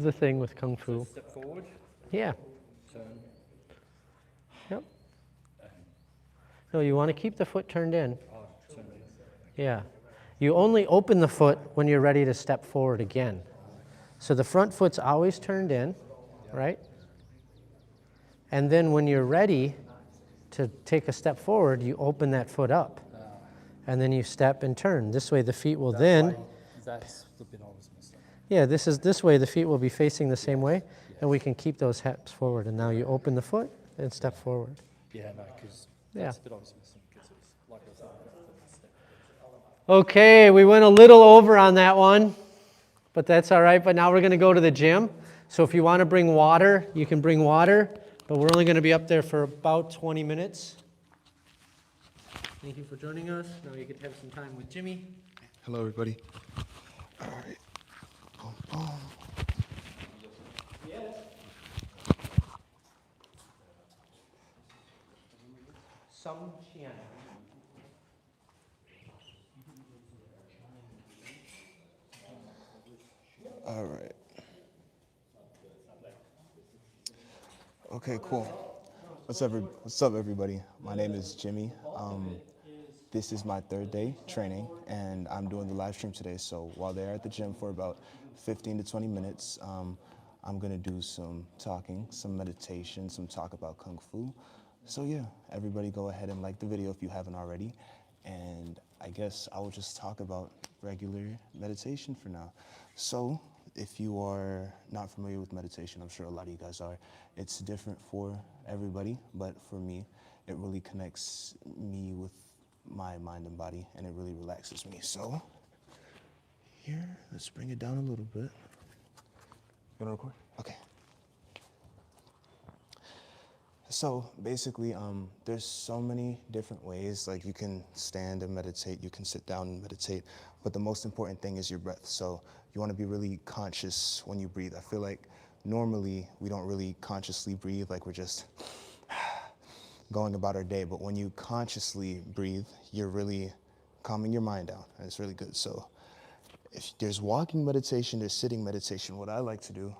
the thing with Kung Fu. Step forward, Yeah. turn. Yep. No, you want to keep the foot turned in. Turn. Yeah. You only open the foot when you're ready to step forward again. So the front foot's always turned in, right? And then when you're ready to take a step forward, you open that foot up. And then you step and turn. This way the feet will That's the bit I was missing. yeah, this way the feet will be facing the same way, and we can keep those hips forward. And now you open the foot and step forward. Yeah, no, because Yeah. that's the bit I was missing. Because it was like I was step. Okay, we went a little over on that one, but that's all right. But now we're going to go to the gym. So if you want to bring water, you can bring water, but we're only going to be up there for about 20 minutes. Thank you for joining us. Now you get to have some time with Jimmy. Hello, everybody. All right. Boom, boom. All right. Okay, cool. What's up, everybody? My name is Jimmy. This is my third day training, and I'm doing the live stream today. So while they're at the gym for about 15 to 20 minutes, I'm gonna do some talking, some meditation, some talk about Kung Fu. So yeah, everybody go ahead and like the video if you haven't already. And I guess I will just talk about regular meditation for now. So if you are not familiar with meditation, I'm sure a lot of you guys are, it's different for everybody, but for me, it really connects me with my mind and body, and it really relaxes me. So here, let's bring it down a little bit. You gonna record? Okay. So basically, there's so many different ways. Like you can stand and meditate, you can sit down and meditate, but the most important thing is your breath. So you want to be really conscious when you breathe. I feel like normally we don't really consciously breathe, like we're just going about our day, but when you consciously breathe, you're really calming your mind down, and it's really good. So if there's walking meditation, there's sitting meditation. What I like to do,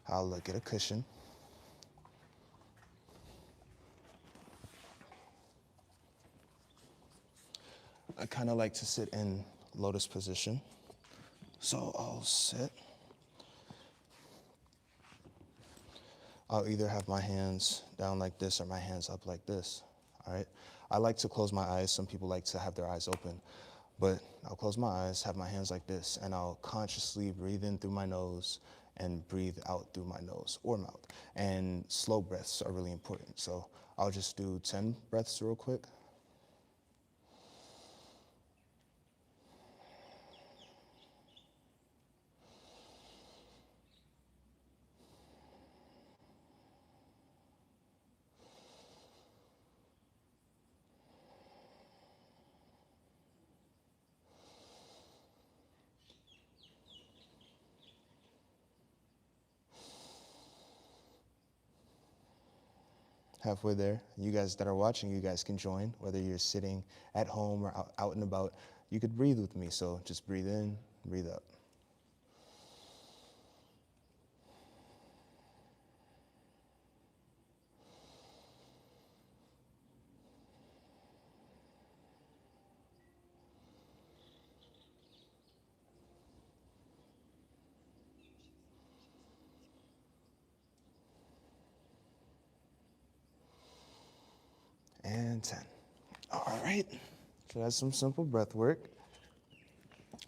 I'll get a cushion. I kind of like to sit in lotus position. So I'll sit. I'll either have my hands down like this or my hands up like this, all right? I like to close my eyes. Some people like to have their eyes open, but I'll close my eyes, have my hands like this, and I'll consciously breathe in through my nose and breathe out through my nose or mouth. And slow breaths are really important. So I'll just do 10 breaths real quick. Halfway there. You guys that are watching, you guys can join, whether you're sitting at home or out and about. You could breathe with me, so just breathe in, breathe out. and 10. All right, so that's some simple breath work.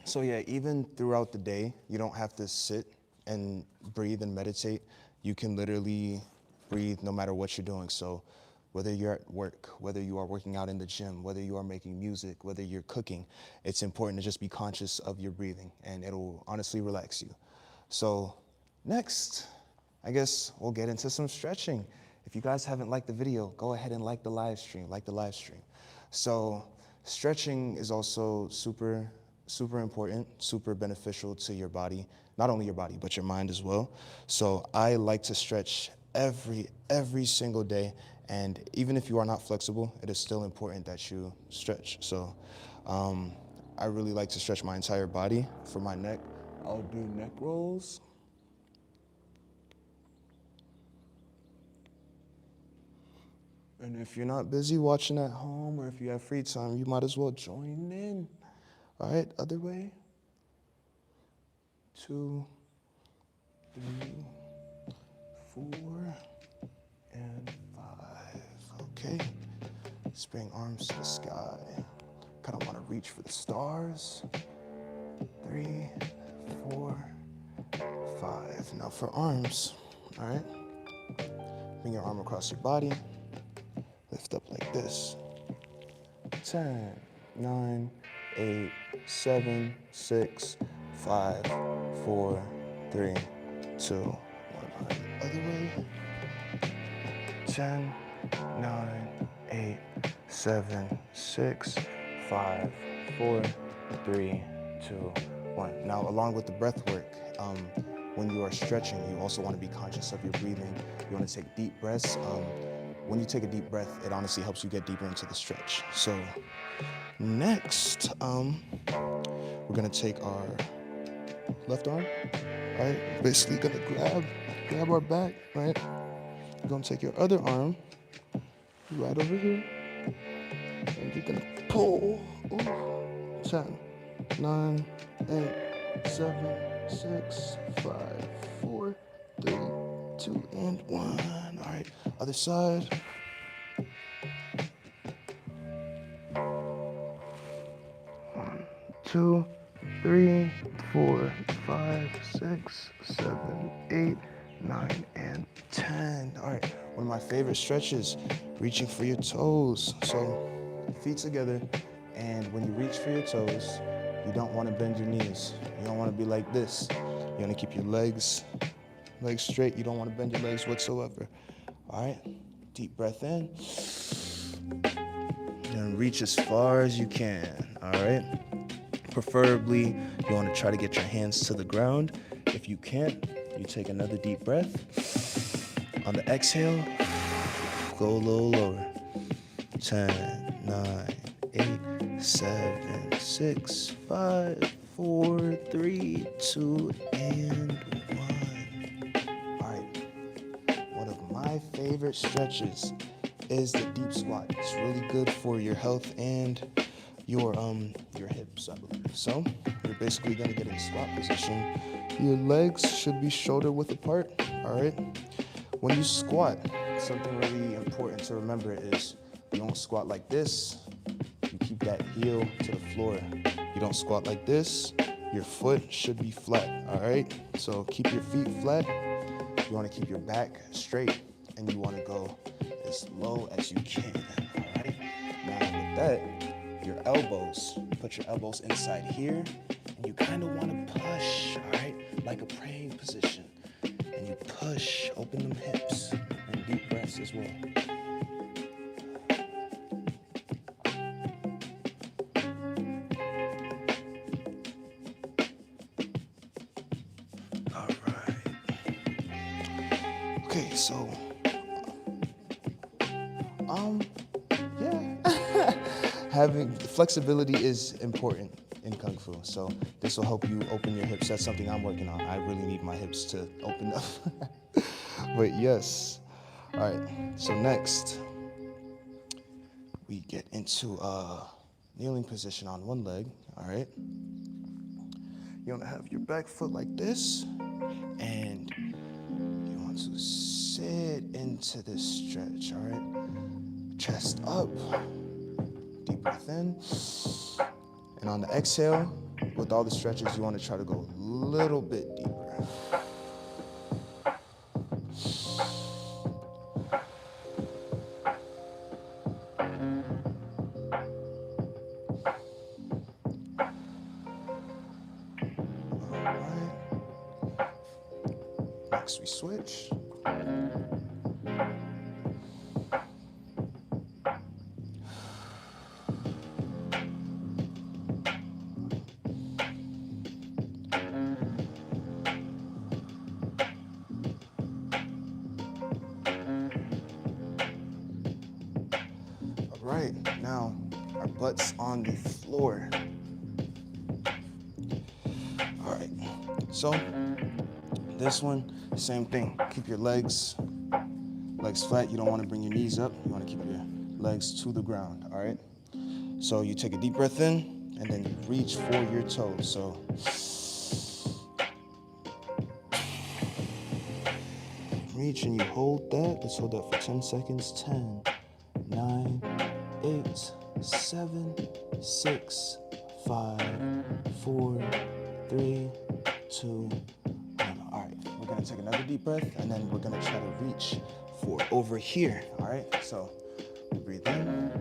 So yeah, even throughout the day, you don't have to sit and breathe and meditate. You can literally breathe no matter what you're doing. So whether you're at work, whether you are working out in the gym, whether you are making music, whether you're cooking, it's important to just be conscious of your breathing, and it'll honestly relax you. So next, I guess we'll get into some stretching. If you guys haven't liked the video, go ahead and like the live stream, So stretching is also super important, super beneficial to your body, not only your body, but your mind as well. So I like to stretch every single day. And even if you are not flexible, it is still important that you stretch. So I really like to stretch my entire body. For my neck, I'll do neck rolls. And if you're not busy watching at home, or if you have free time, you might as well join in. All right, other way. 2, 3, 4, and 5. Okay. Let's bring arms to the sky. Kind of want to reach for the stars. 3, 4, 5. Now for arms. All right. Bring your arm across your body. Lift up like this. 10, 9, 8, 7, 6, 5, 4, 3, 2, 1. Other way. 10, 9, 8, 7, 6, 5, 4, 3, 2, 1. Now, along with the breath work, when you are stretching, you also want to be conscious of your breathing. You want to take deep breaths. When you take a deep breath, it honestly helps you get deeper into the stretch. So next, we're gonna take our left arm, right? Basically gonna grab our back, right? You're gonna take your other arm right over here, and you're gonna pull. 10, 9, 8, 7, 6, 5, 4, 3, 2, and 1. All right, other side. 1, 2, 3, 4, 5, 6, 7, 8, 9, and 10. All right, one of my favorite stretches, reaching for your toes. So feet together, and when you reach for your toes, you don't want to bend your knees. You don't want to be like this. You want to keep your legs straight. You don't want to bend your legs whatsoever. All right, deep breath in. And reach as far as you can, all right? Preferably, you want to try to get your hands to the ground. If you can't, you take another deep breath. On the exhale, go a little lower. 10, 9, 8, 7, 6, 5, 4, 3, 2, and 1. All right, one of my favorite stretches is the deep squat. It's really good for your health and your hips, I believe. So you're basically gonna get in a squat position. Your legs should be shoulder width apart, all right? When you squat, something really important to remember is you don't squat like this. You keep that heel to the floor. You don't squat like this. Your foot should be flat, all right? So keep your feet flat. You wanna keep your back straight, and you wanna go as low as you can, all right? Now with that, your elbows, put your elbows inside here, and you kind of want to push, all right? Like a praying position. And you push, open them hips, and deep breaths as well. All right. Okay, so yeah. Having flexibility is important in Kung Fu. So this will help you open your hips. That's something I'm working on. I really need my hips to open up. But yes. All right, so next we get into a kneeling position on one leg, all right? You wanna have your back foot like this, and you want to sit into this stretch, all right? chest up, deep breath in. And on the exhale, with all the stretches, you want to try to go a little bit deeper. Next we switch. All right, now our butt's on the floor. All right, so this one, same thing. Keep your legs flat. You don't want to bring your knees up. You want to keep your legs to the ground, all right? So you take a deep breath in, and then you reach for your toes. So reach and you hold that. Let's hold that for 10 seconds. 10, 9, 8, 7, 6, 5, 4, 3, 2, 1. All right, we're gonna take another deep breath, and then we're gonna try to reach for over here, all right? So we breathe in.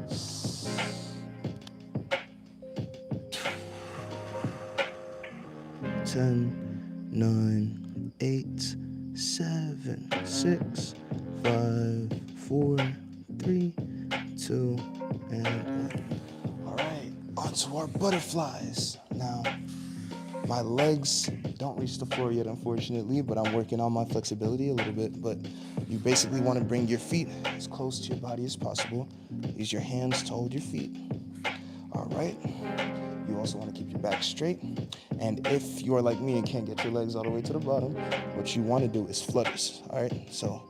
10, 9, 8, 7, 6, 5, 4, 3, 2, and 1. All right, onto our butterflies. Now, my legs don't reach the floor yet, unfortunately, but I'm working on my flexibility a little bit. But you basically want to bring your feet as close to your body as possible. Use your hands to hold your feet. All right. You also want to keep your back straight. And if you are like me and can't get your legs all the way to the bottom, what you want to do is flutters. All right. So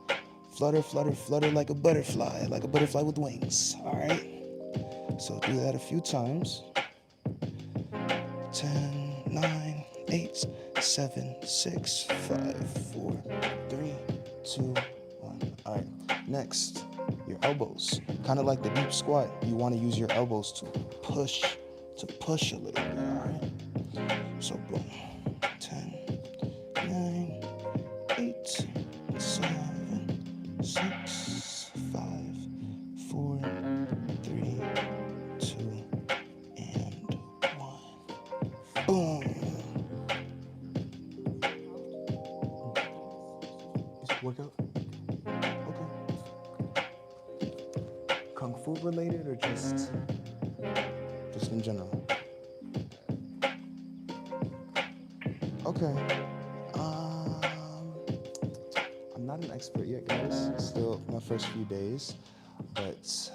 flutter, flutter, flutter like a butterfly with wings. All right. So do that a few times. 10, 9, 8, 7, 6, 5, 4, 3, 2, 1. All right, next, your elbows. Kind of like the deep squat, you want to use your elbows to push a little bit, all right? So boom, 10, 9, 8, 7, 6, 5, 4, 3, 2, and 1. Boom. Is it workout? Okay. Kung Fu related or just in general? Okay. I'm not an expert yet, guys. Still my first few days, but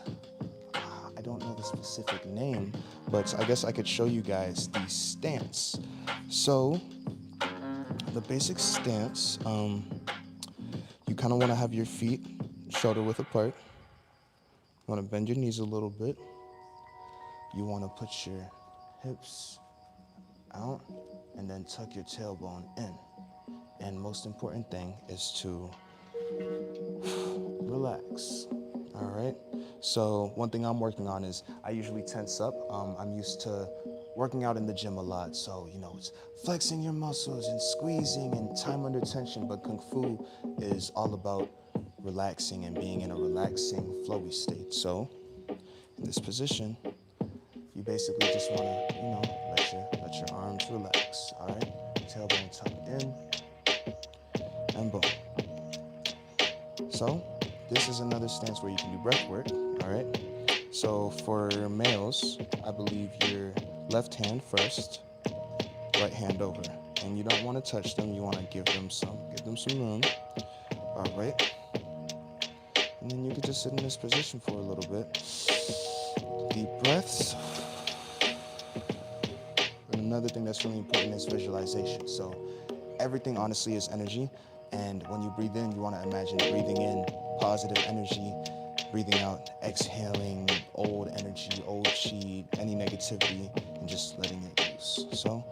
I don't know the specific name, but I guess I could show you guys the stance. So the basic stance, you kind of want to have your feet shoulder width apart. You want to bend your knees a little bit. You want to put your hips out and then tuck your tailbone in. And most important thing is to relax. All right. So one thing I'm working on is I usually tense up. I'm used to working out in the gym a lot. So, it's flexing your muscles and squeezing and time under tension. But Kung Fu is all about relaxing and being in a relaxing, flowy state. So in this position, you basically just want to, let your arms relax. All right. Tailbone tucked in and boom. So this is another stance where you can do breath work, all right? So for males, I believe your left hand first, right hand over. And you don't want to touch them, you want to give them some room, all right? And then you can just sit in this position for a little bit. Deep breaths. And another thing that's really important is visualization. So everything honestly is energy. And when you breathe in, you want to imagine breathing in positive energy, breathing out, exhaling old energy, old chi, any negativity, and just letting it loose. So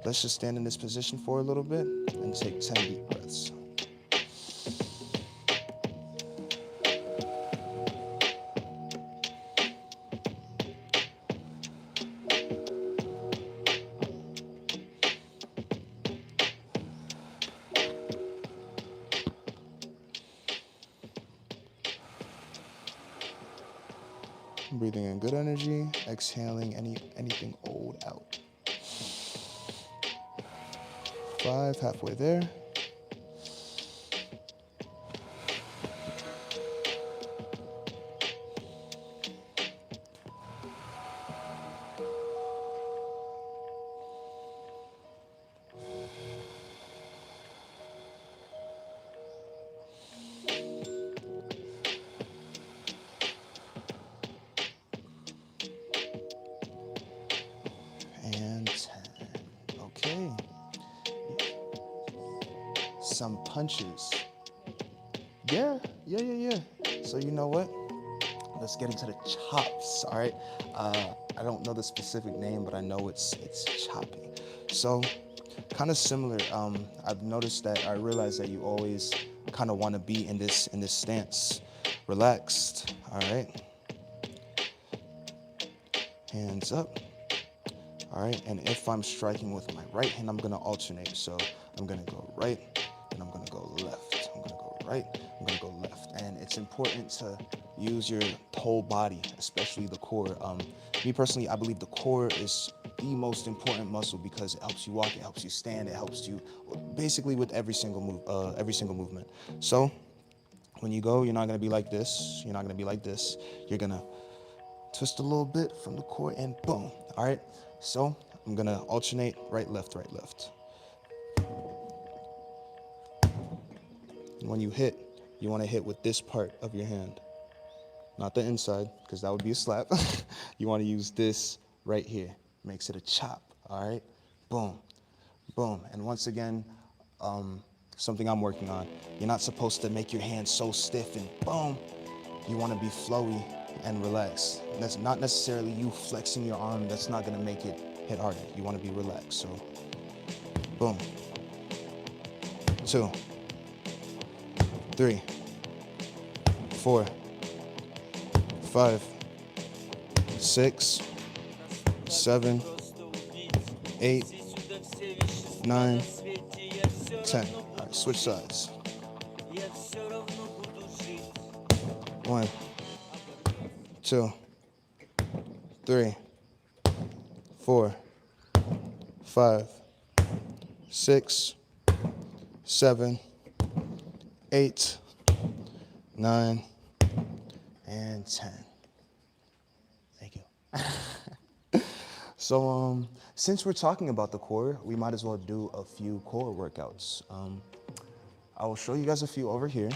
let's just stand in this position for a little bit and take 10 deep breaths. Breathing in good energy, exhaling anything old out. 5, halfway there. And 10. Okay. Some punches. Yeah. So you know what? Let's get into the chops, all right? I don't know the specific name, but I know it's chopping. So kind of similar. I've noticed that I realized that you always kind of want to be in this stance, relaxed, all right? Hands up. All right, and if I'm striking with my right hand, I'm gonna alternate. So I'm gonna go right, and I'm gonna go left. I'm gonna go right, I'm gonna go left. And it's important to use your whole body, especially the core. Me personally, I believe the core is the most important muscle because it helps you walk, it helps you stand, it helps you basically with every single movement. So when you go, you're not gonna be like this. You're not gonna be like this. You're gonna twist a little bit from the core and boom. All right. So I'm gonna alternate right, left, right, left. And when you hit, you wanna hit with this part of your hand, not the inside, because that would be a slap. You wanna use this right here. Makes it a chop, all right? Boom, boom. And once again, something I'm working on, you're not supposed to make your hands so stiff and boom. You wanna be flowy and relaxed. That's not necessarily you flexing your arm. That's not gonna make it hit harder. You wanna be relaxed. So, boom. 2, 3, 4, 5, 6, 7, 8, 9, 10. All right, switch sides. 1, 2, 3, 4, 5, 6, 7, 8, 9, and 10. Thank you. So, since we're talking about the core, we might as well do a few core workouts. I will show you guys a few over here.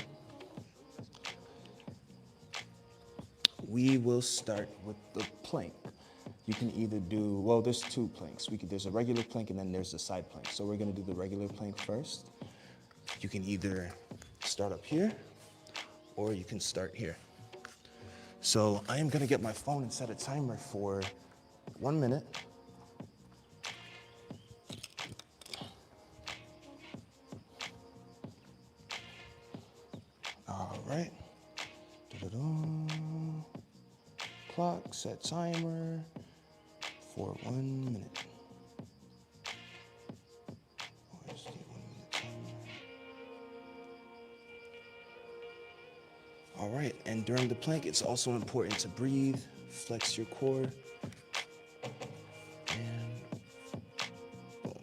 We will start with the plank. You can either do, well, there's 2 planks. There's a regular plank and then there's the side plank. So we're gonna do the regular plank first. You can either start up here or you can start here. So I am gonna get my phone and set a timer for 1 minute. All right. Clock, set timer for 1 minute. Where's the 1 minute timer? All right, and during the plank, it's also important to breathe, flex your core, and boom.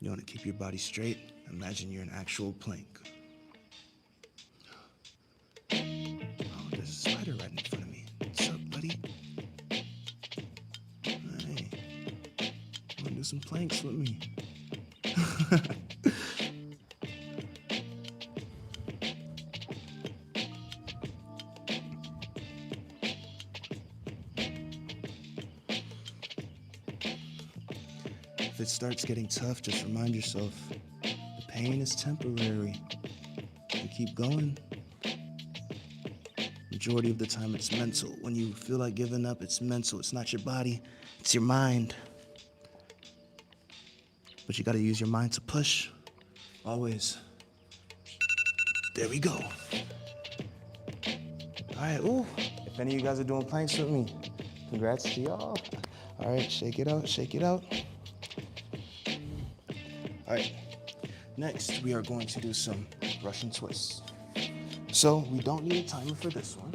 You want to keep your body straight. Imagine you're an actual plank. Oh, there's a spider right in front of me. What's up, buddy? Hey, wanna do some planks with me? If it starts getting tough, just remind yourself, the pain is temporary. You keep going. Majority of the time it's mental. When you feel like giving up, it's mental. It's not your body, it's your mind. But you gotta use your mind to push, always. There we go. All right, ooh. If any of you guys are doing planks with me, congrats to y'all. All right, shake it out, shake it out. All right, next we are going to do some Russian twists. So we don't need a timer for this one.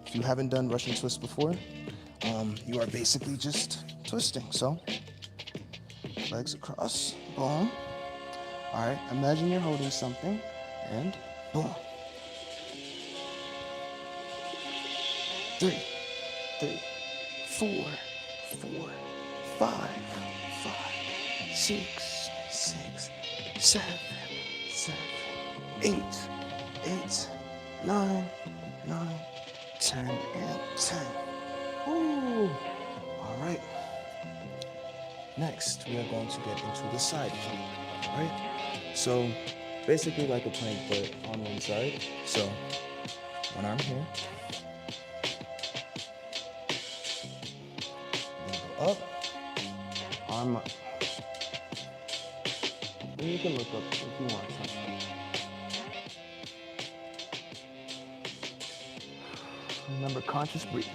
If you haven't done Russian twists before, you are basically just twisting. So legs across, boom. All right, imagine you're holding something and boom. 3, 4, 5, 6, 7, 8, 9, 10, and 10. Woo. All right. Next, we are going to get into the side plank. All right. So basically like a plank, but on one side. So one arm here. Then go up. Arm up. And you can look up if you want something. Remember conscious breathing.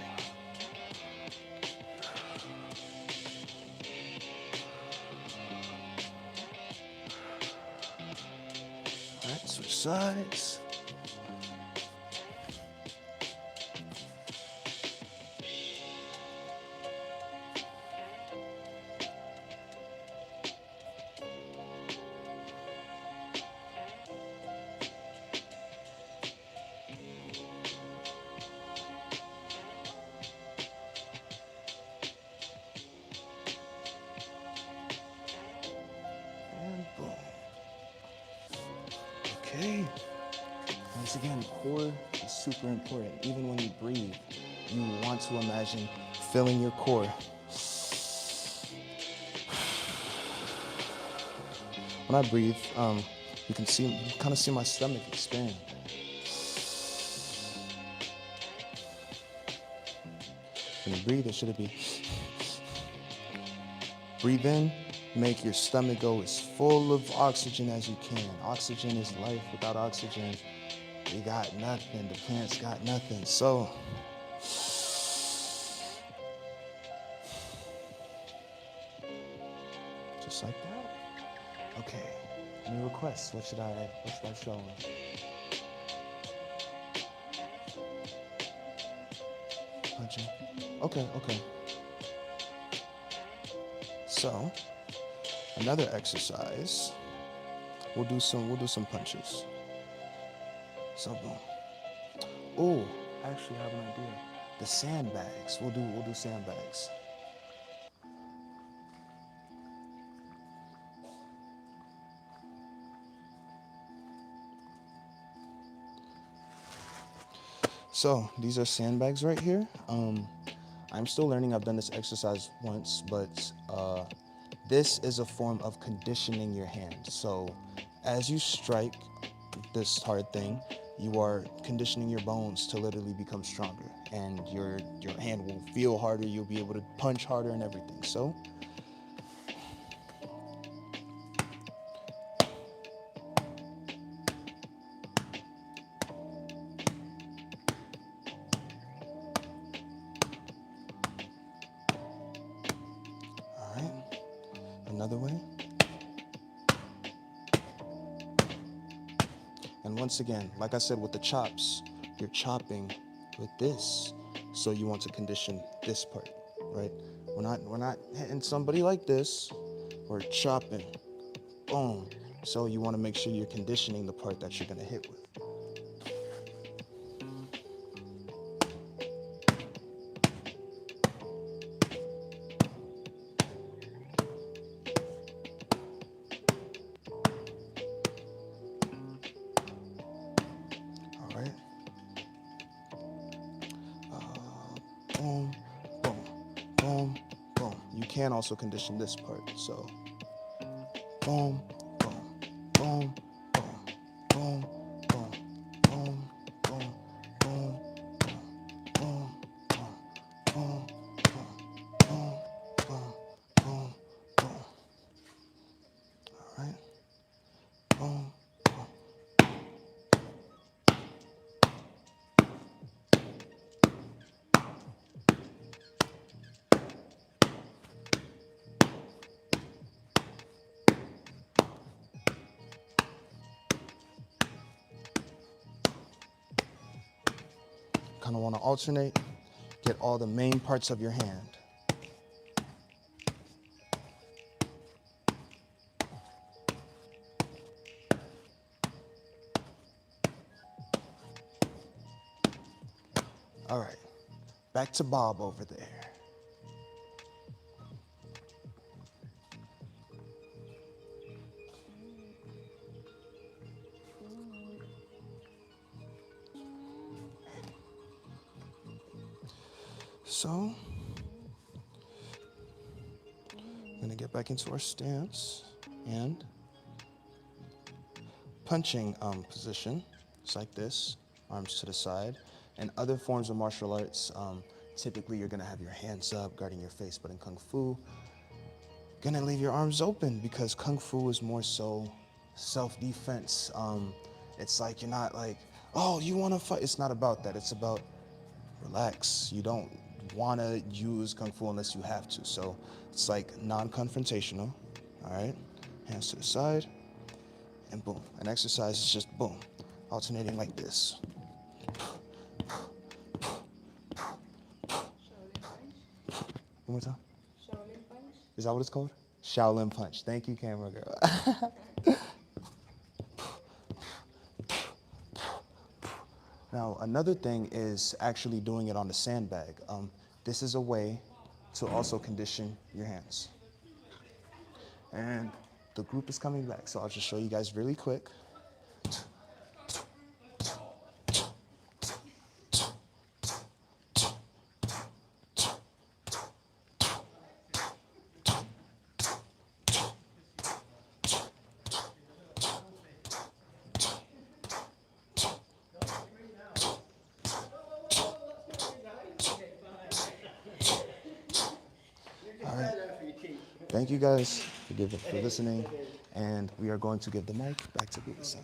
All right, switch sides. And boom. Okay. Once again, core is super important. Even when you breathe, you want to imagine filling your core. When I breathe, you can kind of see my stomach expand. When you breathe, it should be. Breathe in, make your stomach go as full of oxygen as you can. Oxygen is life. Without oxygen, we got nothing. The plants got nothing. So, just like that. Okay. Any requests? What should I show them? Punching. Okay. So, another exercise. We'll do some punches. So boom. Oh, actually I have an idea. The sandbags. We'll do sandbags. So these are sandbags right here. I'm still learning. I've done this exercise once, but this is a form of conditioning your hand. So as you strike this hard thing, you are conditioning your bones to literally become stronger, and your hand will feel harder. You'll be able to punch harder and everything. So all right, another way. And once again, like I said with the chops, you're chopping with this. So you want to condition this part, right? We're not hitting somebody like this. We're chopping, boom. So you want to make sure you're conditioning the part that you're gonna hit with. All right. Boom, boom, boom, boom. You can also condition this part. So boom, boom, boom, boom, boom, boom, boom, boom, boom, boom, boom, boom, boom, boom, boom, boom. All right. Boom, boom. kind of want to alternate, get all the main parts of your hand. All right, back to Bob over there. So, I'm gonna get back into our stance and punching position, just like this, arms to the side. And other forms of martial arts, typically you're gonna have your hands up, guarding your face, but in Kung Fu, gonna leave your arms open because Kung Fu is more so self-defense. It's like you're not like, oh, you wanna fight? It's not about that, it's about relax. You don't wanna use Kung Fu unless you have to. So it's like non-confrontational, all right? Hands to the side, and boom. An exercise is just boom, alternating like this. One more time. Shaolin Punch? Is that what it's called? Shaolin Punch. Thank you, camera girl. Now, another thing is actually doing it on the sandbag. This is a way to also condition your hands. And the group is coming back, so I'll just show you guys really quick. Thank you guys for listening, and we are going to give the mic back to Deepen.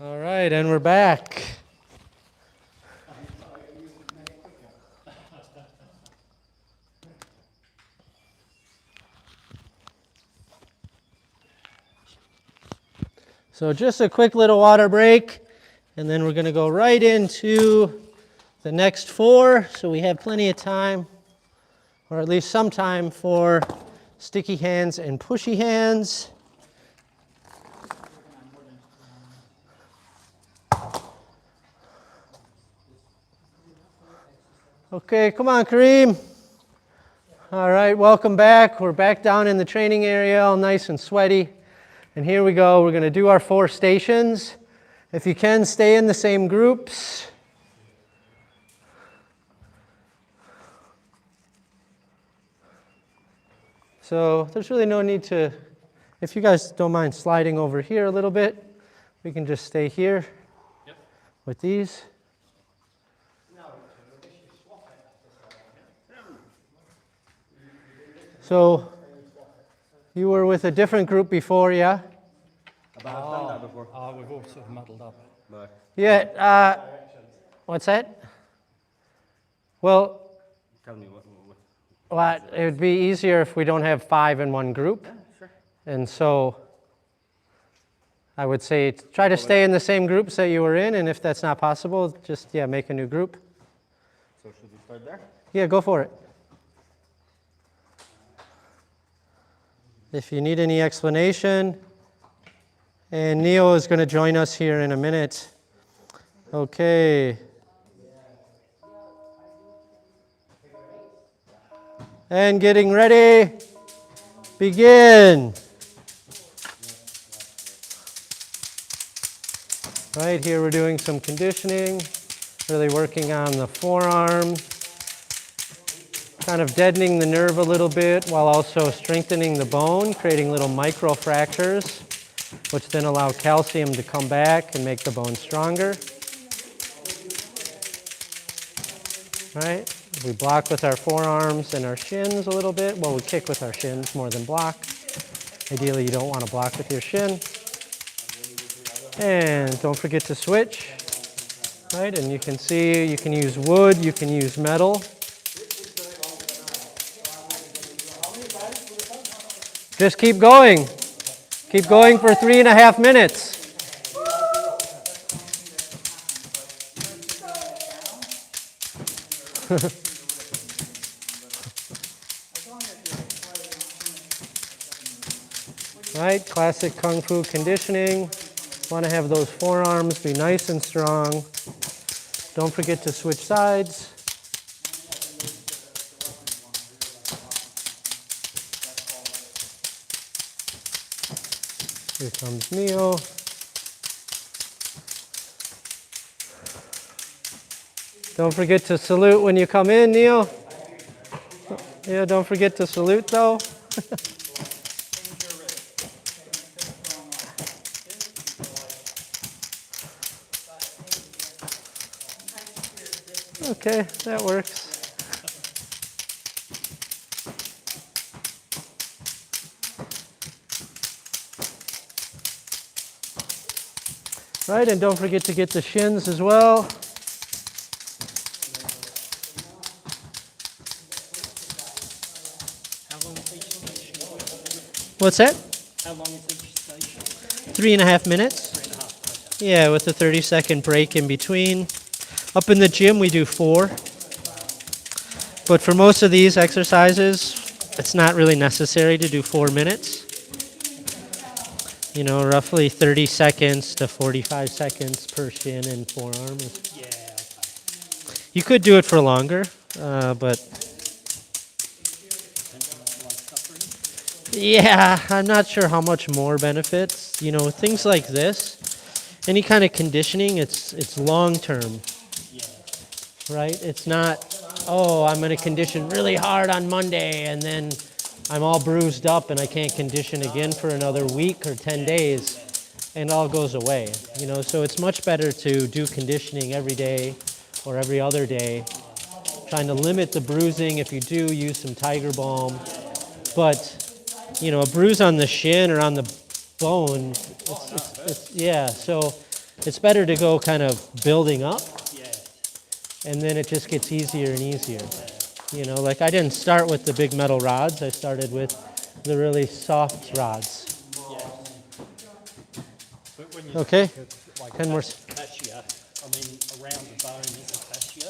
All right, and we're back. So just a quick little water break, and then we're going to go right into the next 4, so we have plenty of time, or at least some time, for sticky hands and pushy hands. Okay, come on, Kareem. All right, welcome back. We're back down in the training area, all nice and sweaty. And here we go. We're going to do our 4 stations. If you can, stay in the same groups. So there's really no need to, if you guys don't mind sliding over here a little bit, we can just stay here with these. So you were with a different group before, yeah? I've done that before. We've all sort of muddled up. No. Yeah, what's that? Well, Tell me what. well, it would be easier if we don't have 5 in one group. Yeah, sure. And so I would say try to stay in the same groups that you were in, and if that's not possible, just, make a new group. So should we start there? Yeah, go for it. If you need any explanation, and Neo is going to join us here in a minute. Okay. And getting ready. Begin. Right here we're doing some conditioning, really working on the forearm, kind of deadening the nerve a little bit while also strengthening the bone, creating little micro fractures, which then allow calcium to come back and make the bone stronger. Right? We block with our forearms and our shins a little bit. Well, we kick with our shins more than block. Ideally, you don't want to block with your shin. And don't forget to switch. Right? And you can see you can use wood, you can use metal. Just keep going. Keep going for 3.5 minutes. Right, classic Kung Fu conditioning. Want to have those forearms be nice and strong. Don't forget to switch sides. Here comes Neil. Don't forget to salute when you come in, Neil. Yeah, don't forget to salute though. Okay, that works. Right, and don't forget to get the shins as well. What's that? How long is each station? 3.5 minutes. Yeah, with a 30-second break in between. Up in the gym, we do 4. But for most of these exercises, it's not really necessary to do 4 minutes. You know, roughly 30 seconds to 45 seconds per shin and forearm. Yeah, okay. You could do it for longer, but yeah, I'm not sure how much more benefits. You know, things like this, any kind of conditioning, it's long term, right? It's not, oh, I'm going to condition really hard on Monday and then I'm all bruised up and I can't condition again for another week or 10 days and it all goes away. You know, so it's much better to do conditioning every day or every other day, trying to limit the bruising. If you do, use some Tiger Balm. But you know, a bruise on the shin or on the bone, yeah, so it's better to go kind of building up, and then it just gets easier and easier. You know, like I didn't start with the big metal rods, I started with the really soft rods. But when you Okay, think of, like 10 more. fascia, I mean, around the bone is the fascia,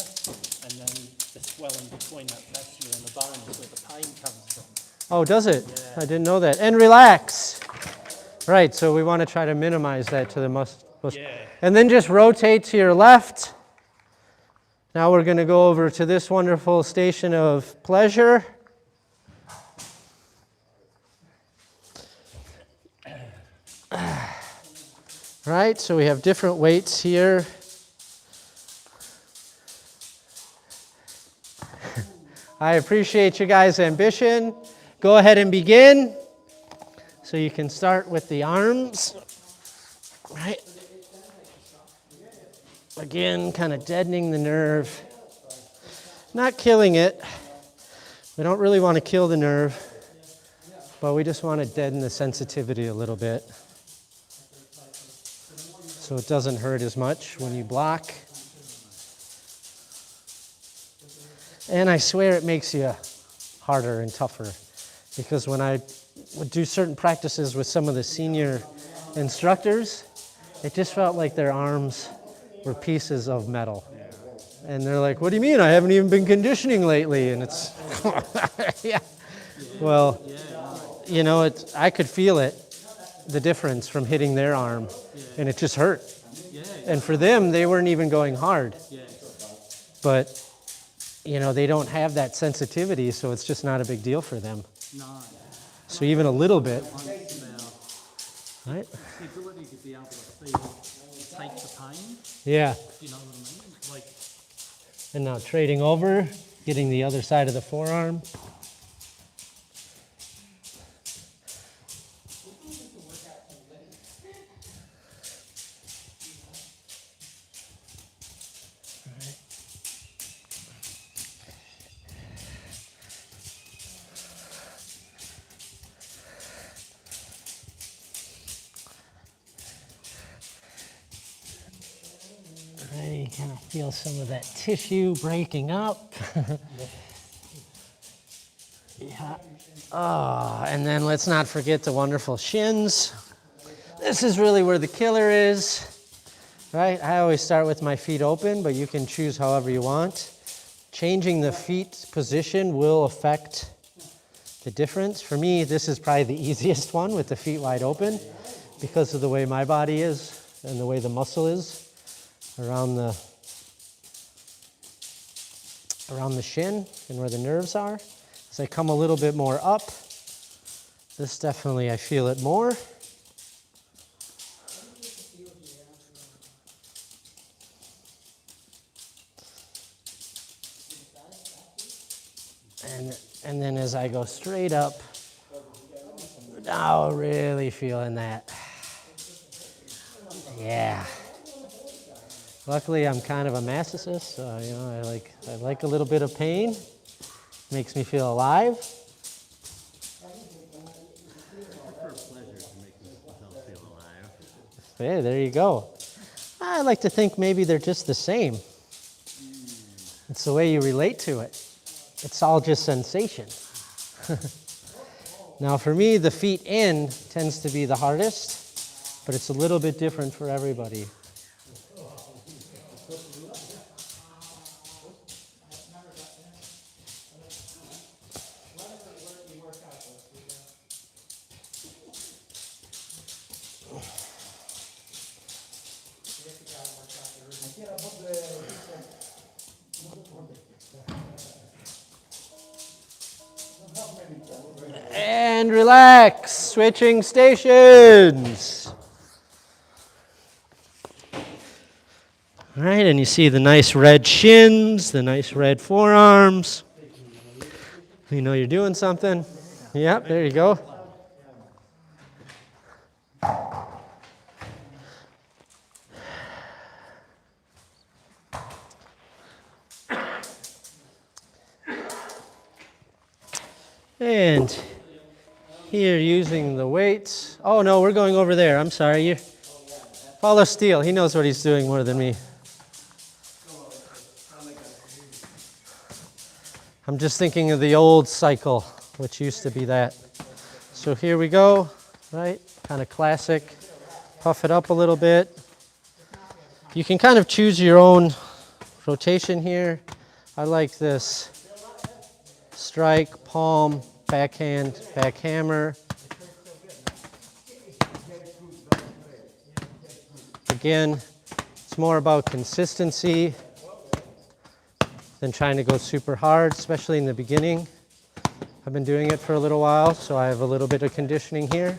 and then the swelling between that fascia and the bone is where the pain comes from. Oh, does it? Yeah. I didn't know that. And relax. Right, so we want to try to minimize that to the most. Yeah. And then just rotate to your left. Now we're going to go over to this wonderful station of pleasure. Right, so we have different weights here. I appreciate you guys' ambition. Go ahead and begin. So you can start with the arms, right? Again, kind of deadening the nerve. Not killing it. We don't really want to kill the nerve, but we just want to deaden the sensitivity a little bit so it doesn't hurt as much when you block. And I swear it makes you harder and tougher, because when I would do certain practices with some of the senior instructors, it just felt like their arms were pieces of metal. And they're like, what do you mean? I haven't even been conditioning lately. And it's, yeah. Well, you know, I could feel it, the difference from hitting their arm, and it just hurt. And for them, they weren't even going hard. But you know, they don't have that sensitivity, so it's just not a big deal for them. No. So even a little bit, right? The ability to be able to feel, take the pain, Yeah. you know what I mean? Like, And now trading over, getting the other side of the forearm. You kind of feel some of that tissue breaking up. Yeah. Oh, and then let's not forget the wonderful shins. This is really where the killer is, right? I always start with my feet open, but you can choose however you want. changing the feet position will affect the difference. For me, this is probably the easiest one with the feet wide open because of the way my body is and the way the muscle is around the shin and where the nerves are. As I come a little bit more up, this definitely, I feel it more. And then as I go straight up, now really feeling that. Yeah. Luckily, I'm kind of a masochist, so you know, I like a little bit of pain. Makes me feel alive. Hey, there you go. I like to think maybe they're just the same. It's the way you relate to it. It's all just sensation. Now for me, the feet in tends to be the hardest, but it's a little bit different for everybody. And relax, switching stations. All right, and you see the nice red shins, the nice red forearms. You know you're doing something. Yep, there you go. And here using the weights. Oh no, we're going over there. I'm sorry. You follow Steele. He knows what he's doing more than me. I'm just thinking of the old cycle, which used to be that. So here we go, right? Kind of classic. Puff it up a little bit. You can kind of choose your own rotation here. I like this strike, palm, backhand, back hammer. Again, it's more about consistency than trying to go super hard, especially in the beginning. I've been doing it for a little while, so I have a little bit of conditioning here.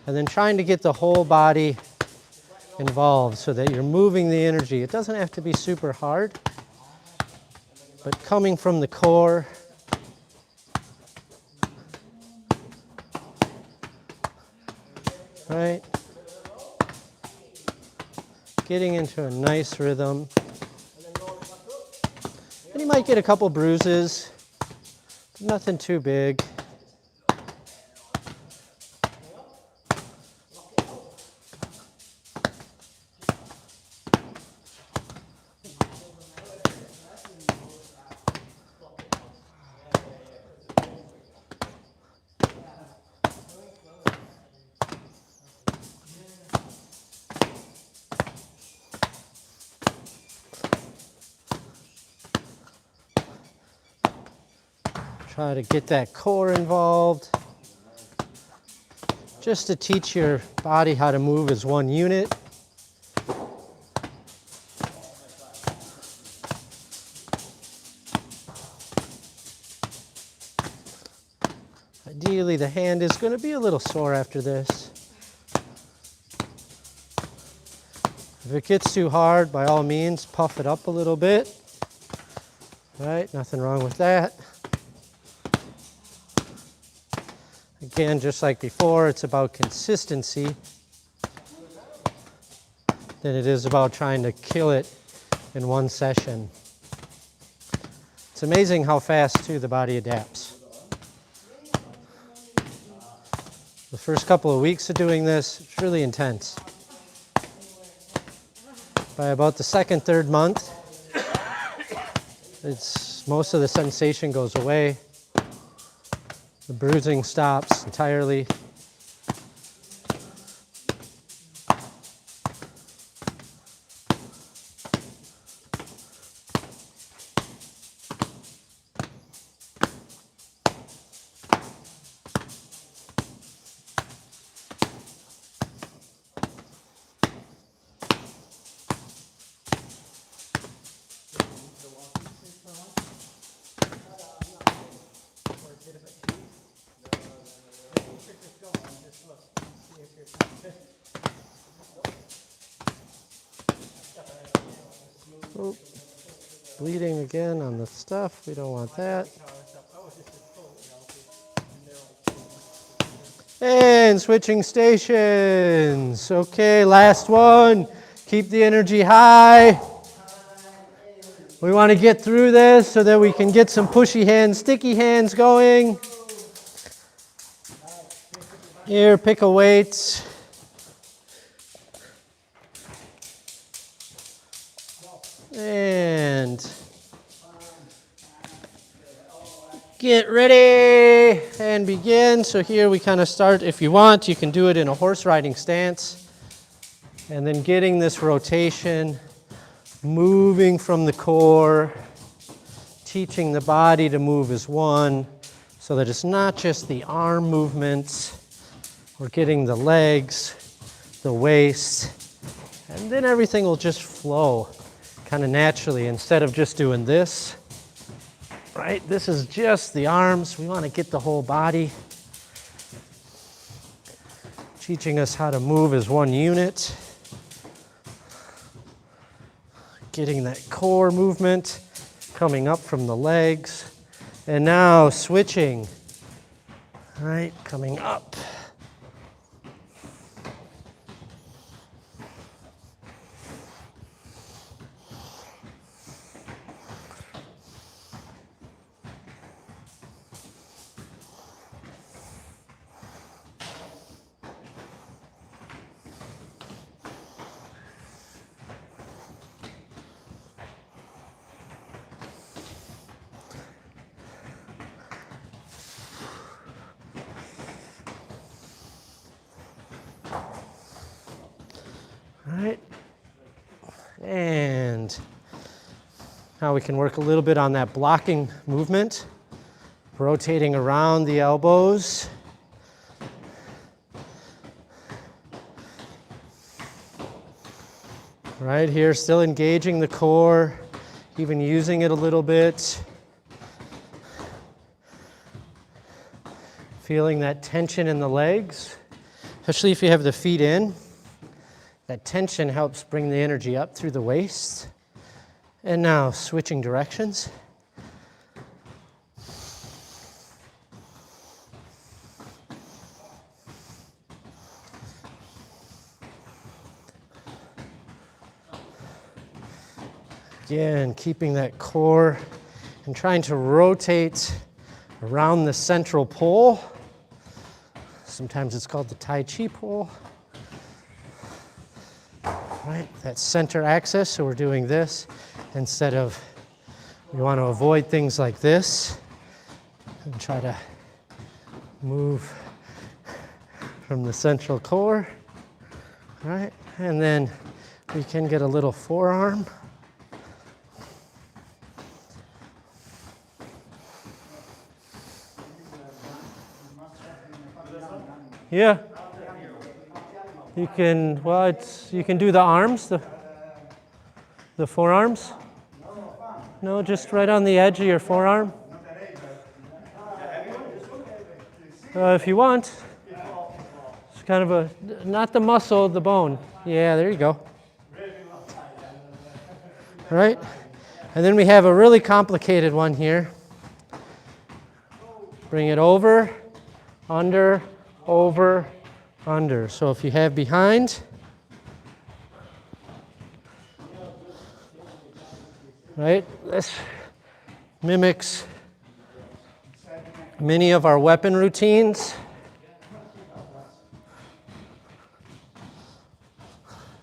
And then trying to get the whole body involved so that you're moving the energy. It doesn't have to be super hard, but coming from the core. Right? Getting into a nice rhythm. And you might get a couple bruises, nothing too big. Try to get that core involved. Just to teach your body how to move as one unit. Ideally, the hand is going to be a little sore after this. If it gets too hard, by all means, puff it up a little bit. Right, nothing wrong with that. Again, just like before, it's about consistency than it is about trying to kill it in one session. It's amazing how fast, too, the body adapts. The first couple of weeks of doing this, it's really intense. By about the second, third month, most of the sensation goes away. The bruising stops entirely. Oh, bleeding again on the stuff. We don't want that. And switching stations. Okay, last one. Keep the energy high. We want to get through this so that we can get some pushy hands, sticky hands going. Here, pick a weight. And get ready and begin. So here we kind of start, if you want, you can do it in a horse riding stance. And then getting this rotation, moving from the core, teaching the body to move as one, so that it's not just the arm movements. We're getting the legs, the waist, and then everything will just flow kind of naturally instead of just doing this. Right? This is just the arms. We want to get the whole body. Teaching us how to move as one unit. Getting that core movement coming up from the legs. And now switching. Right? Coming up. Right. And now we can work a little bit on that blocking movement, rotating around the elbows. Right here, still engaging the core, even using it a little bit. Feeling that tension in the legs, especially if you have the feet in. That tension helps bring the energy up through the waist. And now switching directions. Again, keeping that core and trying to rotate around the central pole. Sometimes it's called the Tai Chi pole. Right, that center axis, so we're doing this instead of, we want to avoid things like this and try to move from the central core, right? And then we can get a little forearm. Yeah. You can, well, you can do the arms, the forearms. No, just right on the edge of your forearm. If you want. It's kind of a, not the muscle, the bone. Yeah, there you go. Right? And then we have a really complicated one here. Bring it over, under, over, under. So if you have behind, right, this mimics many of our weapon routines.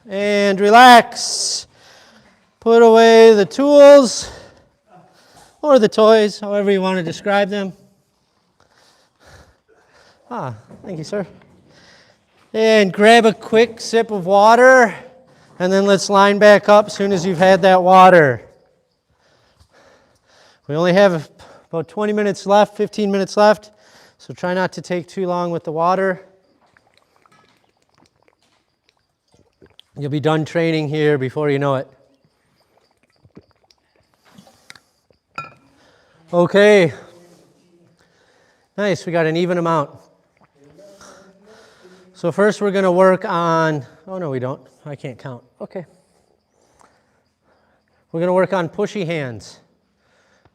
And relax. Put away the tools or the toys, however you want to describe them. Thank you, sir. And grab a quick sip of water, and then let's line back up as soon as you've had that water. We only have about 20 minutes left, 15 minutes left, so try not to take too long with the water. You'll be done training here before you know it. Okay. Nice, we got an even amount. So first we're going to work on, oh no we don't, I can't count. Okay. We're going to work on pushy hands.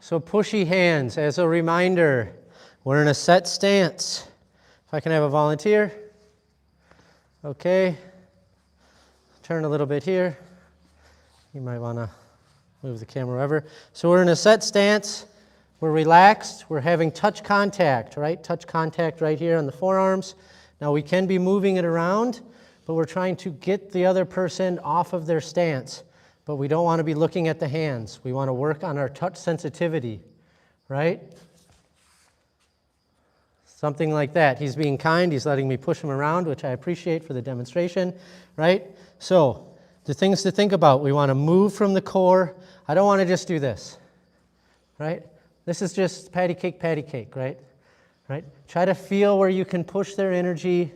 So pushy hands, as a reminder, we're in a set stance. If I can have a volunteer. Okay. Turn a little bit here. You might want to move the camera over. So we're in a set stance. We're relaxed. We're having touch contact, right? Touch contact right here on the forearms. Now we can be moving it around, but we're trying to get the other person off of their stance. But we don't want to be looking at the hands. We want to work on our touch sensitivity, right? Something like that. He's being kind. He's letting me push him around, which I appreciate for the demonstration, right? So the things to think about. We want to move from the core. I don't want to just do this, right? This is just patty cake, right? Right? Try to feel where you can push their energy,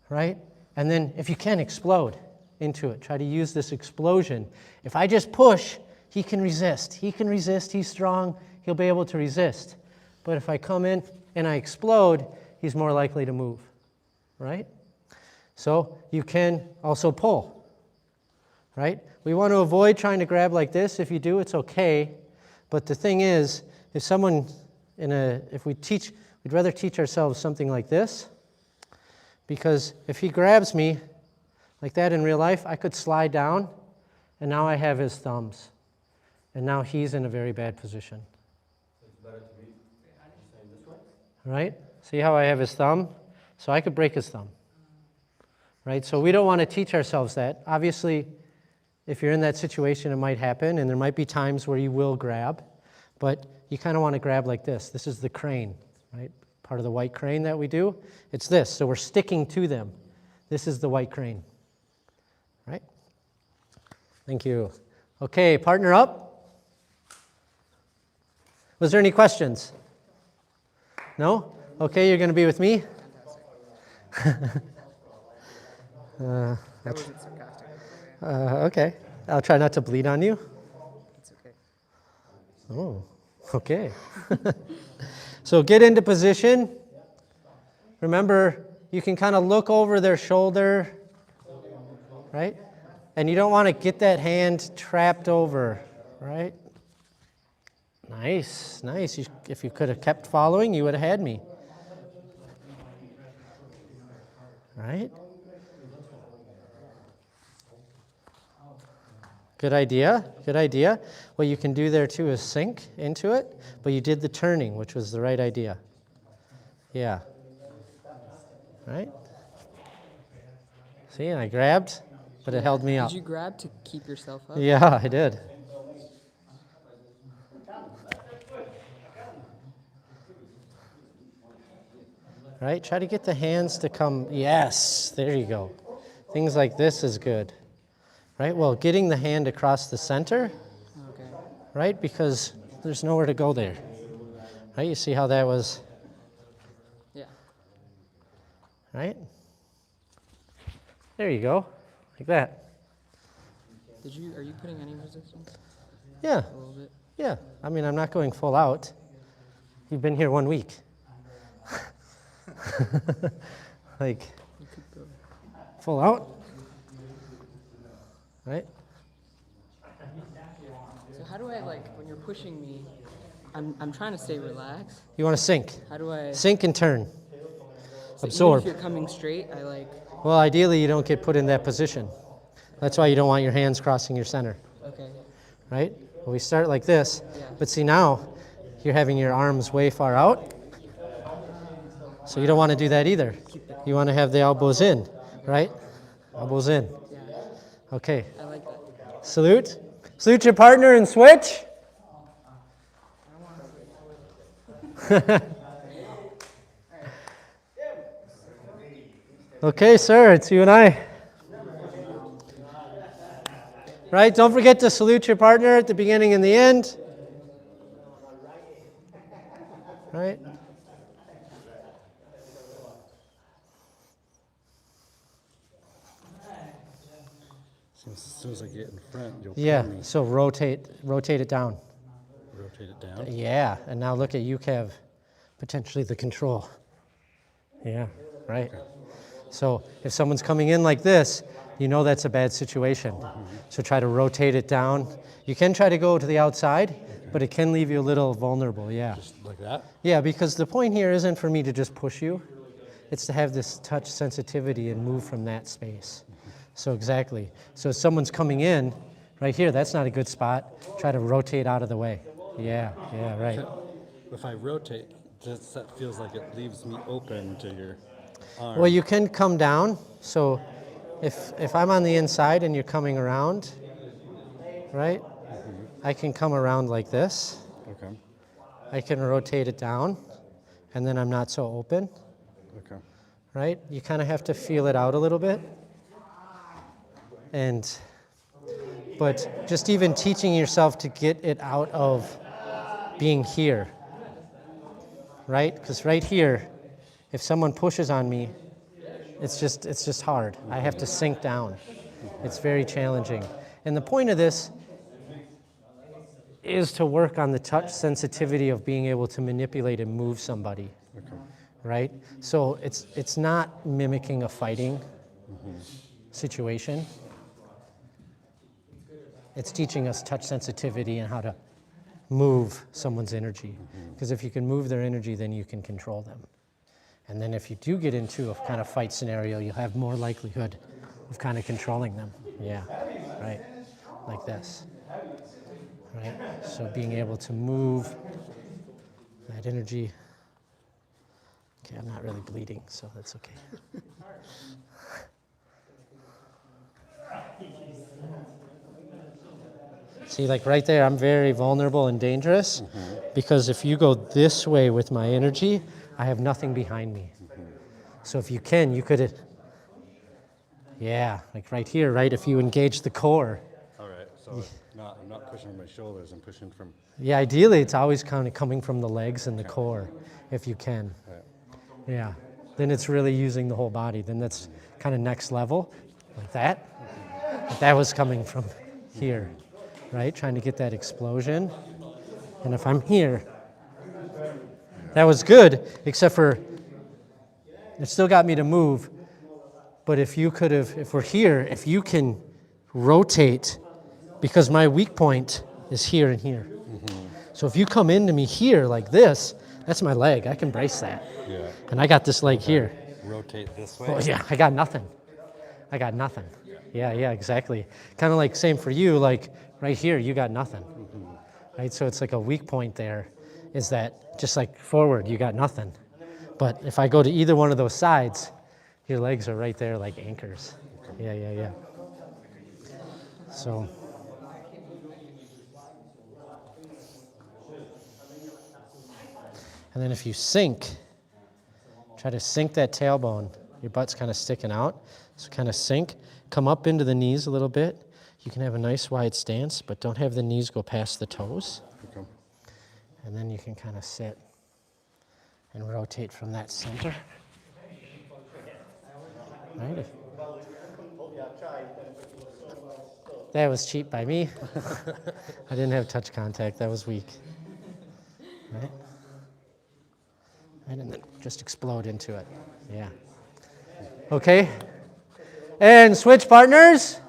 right? And then if you can, explode into it. Try to use this explosion. If I just push, he can resist. He can resist. He's strong. He'll be able to resist. But if I come in and I explode, he's more likely to move, right? So you can also pull, right? We want to avoid trying to grab like this. If you do, it's okay. But the thing is, if someone if we teach, we'd rather teach ourselves something like this, because if he grabs me like that in real life, I could slide down, and now I have his thumbs, and now he's in a very bad position. It's better to be this way? Right? See how I have his thumb? So I could break his thumb. Right? So we don't want to teach ourselves that. Obviously, if you're in that situation, it might happen, and there might be times where you will grab, but you kind of want to grab like this. This is the crane, right? Part of the white crane that we do. It's this, so we're sticking to them. This is the white crane, right? Thank you. Okay, partner up. Was there any questions? No? Okay, you're going to be with me? That wasn't sarcastic. Okay. I'll try not to bleed on you. It's okay. Oh, okay. So get into position. Remember, you can kind of look over their shoulder, right? And you don't want to get that hand trapped over, right? Nice, nice. If you could have kept following, you would have had me. Right? Good idea, good idea. What you can do there too is sink into it, but you did the turning, which was the right idea. Yeah. Right? See, and I grabbed, but it held me up. Did you grab to keep yourself up? Yeah, I did. Right? Try to get the hands to come. Yes, there you go. Things like this is good. Right? Well, getting the hand across the center, Okay. right? Because there's nowhere to go there. Right? You see how that was, Yeah. right? There you go. Like that. Are you putting any resistance? Yeah. A little bit? Yeah. I mean, I'm not going full out. You've been here 1 week. Like, You could go. full out. Right? So how do I, when you're pushing me, I'm trying to stay relaxed. You want to sink. How do I? Sink and turn. So Absorb. Even if you're coming straight, Well, ideally, you don't get put in that position. That's why you don't want your hands crossing your center. Okay. Right? Well, we start like this. Yeah. But see now, you're having your arms way far out. So you don't want to do that either. You want to have the elbows in, right? Elbows in. Yeah. Okay. I like that. Salute. Salute your partner and switch. Okay, sir, it's you and I. Right, don't forget to salute your partner at the beginning and the end. Right? So as soon as I get in front, you'll Yeah, pull me, so rotate it down. rotate it down. Yeah, and now look at you have potentially the control. Yeah, right. So if someone's coming in like this, you know that's a bad situation. So try to rotate it down. You can try to go to the outside, but it can leave you a little vulnerable, yeah. Just like that? Yeah, because the point here isn't for me to just push you. It's to have this touch sensitivity and move from that space. So exactly. So if someone's coming in, right here, that's not a good spot. Try to rotate out of the way. Yeah, right. If I rotate, that feels like it leaves me open to your arm. Well, you can come down. So if I'm on the inside and you're coming around, right, I can come around like this. Okay. I can rotate it down, and then I'm not so open, Okay. right? You kind of have to feel it out a little bit. But just even teaching yourself to get it out of being here, right? Because right here, if someone pushes on me, it's just hard. I have to sink down. It's very challenging. And the point of this is to work on the touch sensitivity of being able to manipulate and move somebody, right? So it's not mimicking a fighting situation. It's teaching us touch sensitivity and how to move someone's energy. Because if you can move their energy, then you can control them. And then if you do get into a kind of fight scenario, you'll have more likelihood of kind of controlling them. Yeah, right, like this. Right, so being able to move that energy. Okay, I'm not really bleeding, so that's okay. See, like right there, I'm very vulnerable and dangerous because if you go this way with my energy, I have nothing behind me. So if you can, you could, yeah, like right here, right? If you engage the core. All right. So I'm not pushing from my shoulders. I'm pushing from. Yeah, ideally, it's always kind of coming from the legs and the core, if you can. Right. Yeah. Then it's really using the whole body. Then that's kind of next level, like that. But that was coming from here, right? Trying to get that explosion. And if I'm here, that was good, except for it still got me to move. But if you could have, if we're here, if you can rotate, because my weak point is here and here. So if you come into me here like this, that's my leg. I can brace that. Yeah. And I got this leg here. Rotate this way. Oh, yeah, I got nothing. Yeah, exactly. Kind of like same for you, like right here, you got nothing. Right, so it's like a weak point there is that just like forward, you got nothing. But if I go to either one of those sides, your legs are right there like anchors. Yeah. So. And then if you sink, try to sink that tailbone. Your butt's kind of sticking out. So kind of sink, come up into the knees a little bit. You can have a nice wide stance, but don't have the knees go past the toes. Okay. And then you can kind of sit and rotate from that center. Right. That was cheap by me. I didn't have touch contact. That was weak. Right? And then just explode into it. Yeah. Okay. And switch partners.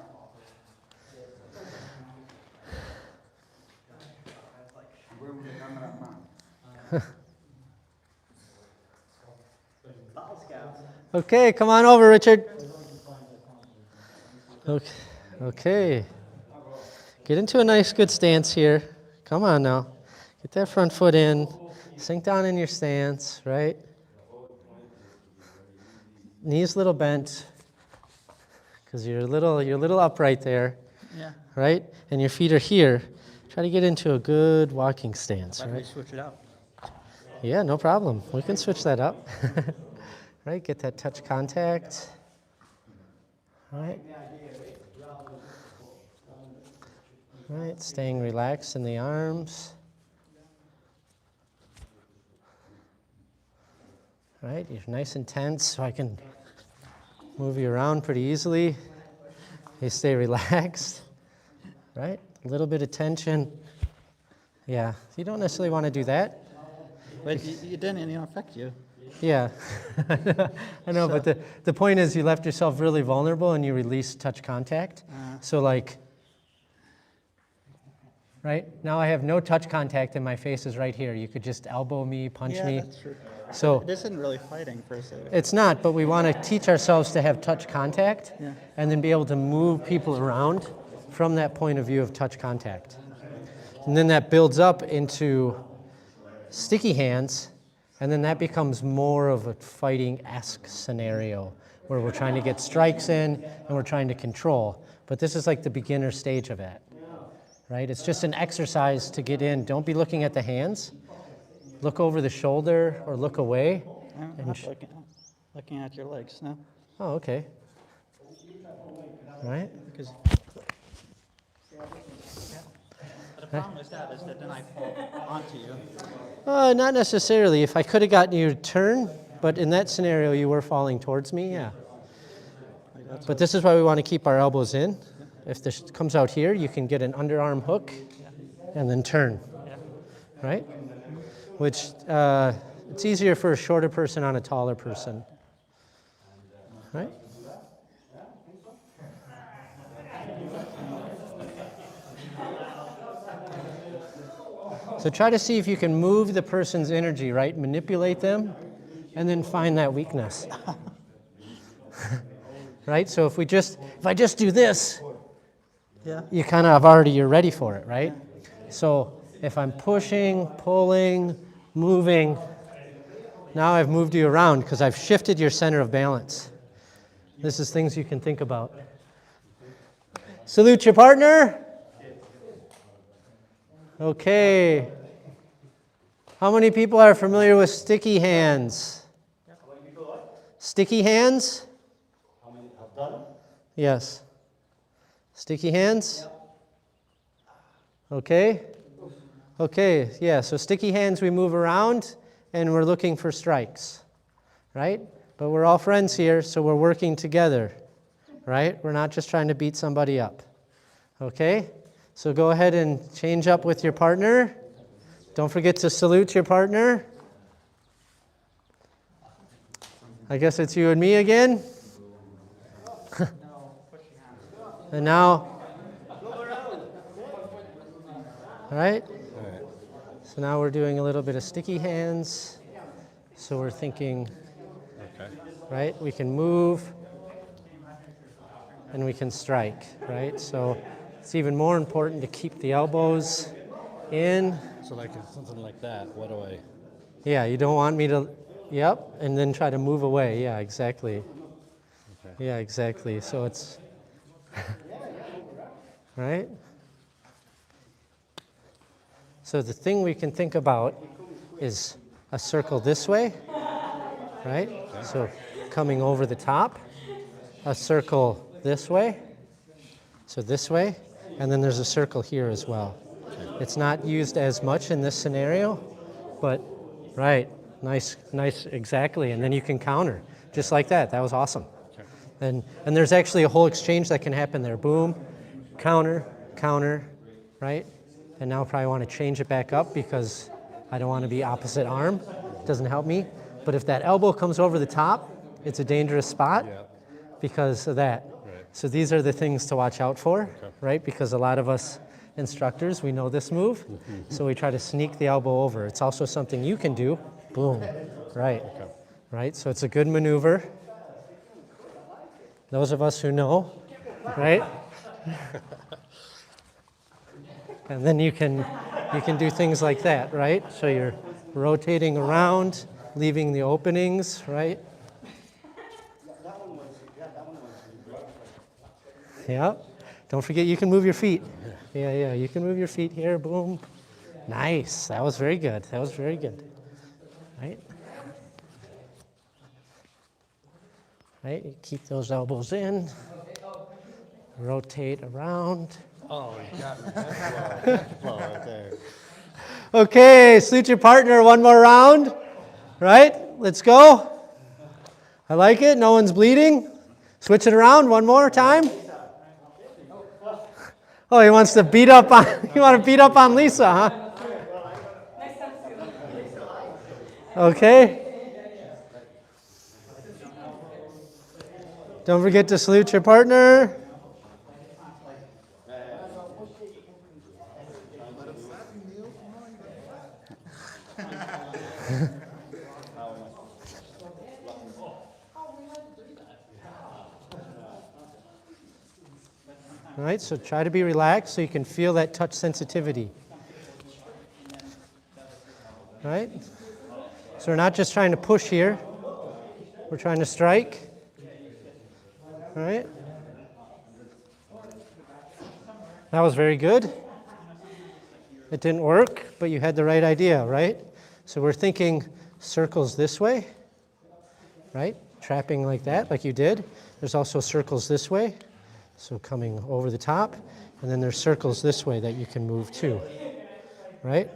Okay, come on over, Richard. Okay. Get into a nice, good stance here. Come on now. Get that front foot in. Sink down in your stance, right? Knees a little bent because you're a little upright there. Yeah. Right? And your feet are here. Try to get into a good walking stance, Why don't we right? switch it out? Yeah, no problem. We can switch that up. Right? Get that touch contact. Right? Right, staying relaxed in the arms. Right, you're nice and tense, so I can move you around pretty easily. You stay relaxed. Right? A little bit of tension. Yeah, you don't necessarily want to do that. But it didn't affect you. Yeah, I know, but the point is you left yourself really vulnerable and you release touch contact. So like, right, now I have no touch contact and my face is right here. You could just elbow me, punch me. Yeah, that's true. So It isn't really fighting per se. it's not, but we want to teach ourselves to have touch contact Yeah. and then be able to move people around from that point of view of touch contact. And then that builds up into sticky hands, and then that becomes more of a fighting-esque scenario where we're trying to get strikes in and we're trying to control. But this is like the beginner stage of that, right? It's just an exercise to get in. Don't be looking at the hands. Look over the shoulder or look away. I'm not looking at your legs now. Oh, okay. All right. Because the problem with that is that then I fall onto you. Not necessarily. If I could have gotten you to turn, but in that scenario you were falling towards me, yeah. But this is why we want to keep our elbows in. If this comes out here, you can get an underarm hook and then turn, right? Which it's easier for a shorter person on a taller person, right? So try to see if you can move the person's energy, right? Manipulate them, and then find that weakness. Right? So if I just do this, you kind of you're ready for it, right? So if I'm pushing, pulling, moving, now I've moved you around because I've shifted your center of balance. This is things you can think about. Salute your partner. Okay. How many people are familiar with sticky hands? Sticky hands? How many have done it? Yes. Sticky hands? Okay. Okay, yeah, so sticky hands, we move around and we're looking for strikes, right? But we're all friends here, so we're working together, right? We're not just trying to beat somebody up, okay? So go ahead and change up with your partner. Don't forget to salute your partner. I guess it's you and me again. And now, all right? So now we're doing a little bit of sticky hands. So we're thinking, right? We can move and we can strike, right? So it's even more important to keep the elbows in. So like something like that, what do I? Yeah, you don't want me to, yep, and then try to move away. Yeah, exactly. Okay. Yeah, exactly. So it's, right? So the thing we can think about is a circle this way, right? So coming over the top, a circle this way, so this way, and then there's a circle here as well. It's not used as much in this scenario, but right, nice, exactly, and then you can counter, just like that. That was awesome. And there's actually a whole exchange that can happen there. Boom, counter, right? And now I probably want to change it back up because I don't want to be opposite arm. It doesn't help me. But if that elbow comes over the top, it's a dangerous spot because of that. Right. So these are the things to watch out for, right? Because a lot of us instructors, we know this move, so we try to sneak the elbow over. It's also something you can do. Boom, right, right? So it's a good maneuver. Those of us who know, right? And then you can do things like that, right? So you're rotating around, leaving the openings, right? Yeah. Don't forget you can move your feet. Yeah, you can move your feet here, boom. Nice, that was very good. Right? Right, you keep those elbows in. Rotate around. Oh, you got me. That's flow right there. Okay, salute your partner, one more round. Right, let's go. I like it, no one's bleeding. Switch it around one more time. Oh, he wants to beat up on, you want to beat up on Lisa, huh? Okay. Don't forget to salute your partner. All right, so try to be relaxed so you can feel that touch sensitivity. All right? So we're not just trying to push here, we're trying to strike. All right? That was very good. It didn't work, but you had the right idea, right? So we're thinking circles this way, right? Trapping like that, like you did. There's also circles this way. So coming over the top, and then there's circles this way that you can move too, right?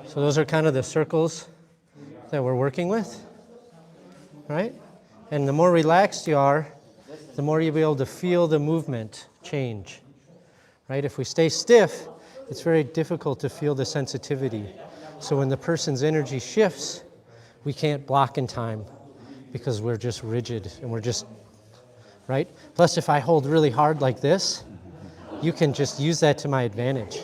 So those are kind of the circles that we're working with, right? And the more relaxed you are, the more you'll be able to feel the movement change, right? If we stay stiff, it's very difficult to feel the sensitivity. So when the person's energy shifts, we can't block in time because we're just rigid and we're just right? Plus, if I hold really hard like this, you can just use that to my advantage,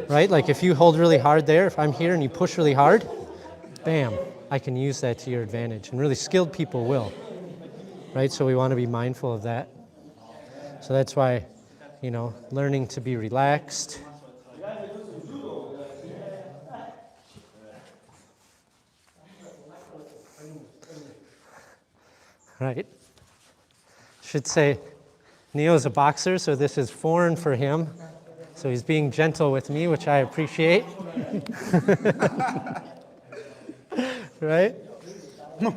right? Like if you hold really hard there, if I'm here and you push really hard, bam, I can use that to your advantage. And really skilled people will, right? So we want to be mindful of that. So that's why, you know, learning to be relaxed. Right? Should say, Neo's a boxer, so this is foreign for him. So he's being gentle with me, which I appreciate. Right? No,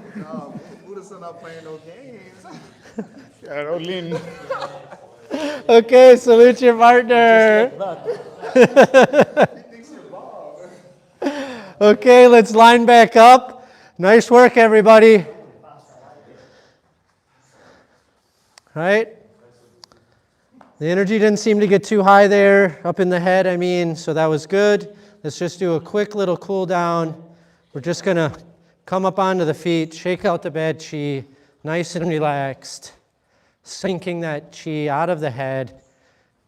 Buddha's not playing no games. Carolyn. Okay, salute your partner. Okay, let's line back up. Nice work, everybody. Right? The energy didn't seem to get too high there, up in the head, I mean, so that was good. Let's just do a quick little cool down. We're just going to come up onto the feet, shake out the bad chi, nice and relaxed, sinking that chi out of the head,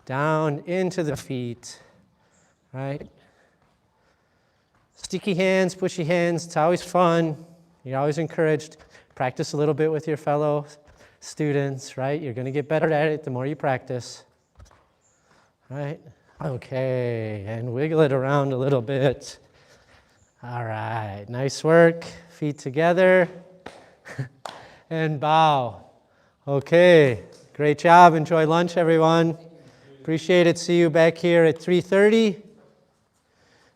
down into the feet, right? Sticky hands, pushy hands, it's always fun. You're always encouraged. Practice a little bit with your fellow students, right? You're going to get better at it the more you practice, right? Okay, and wiggle it around a little bit. All right, nice work. Feet together and bow. Okay, great job. Enjoy lunch, everyone. Appreciate it. See you back here at 3:30,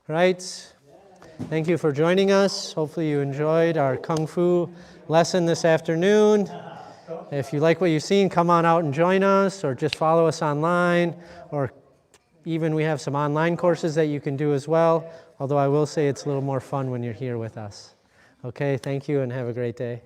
right? Thank you for joining us. Hopefully you enjoyed our Kung Fu lesson this afternoon. If you like what you've seen, come on out and join us, or just follow us online, or even we have some online courses that you can do as well, although I will say it's a little more fun when you're here with us. Okay, thank you and have a great day.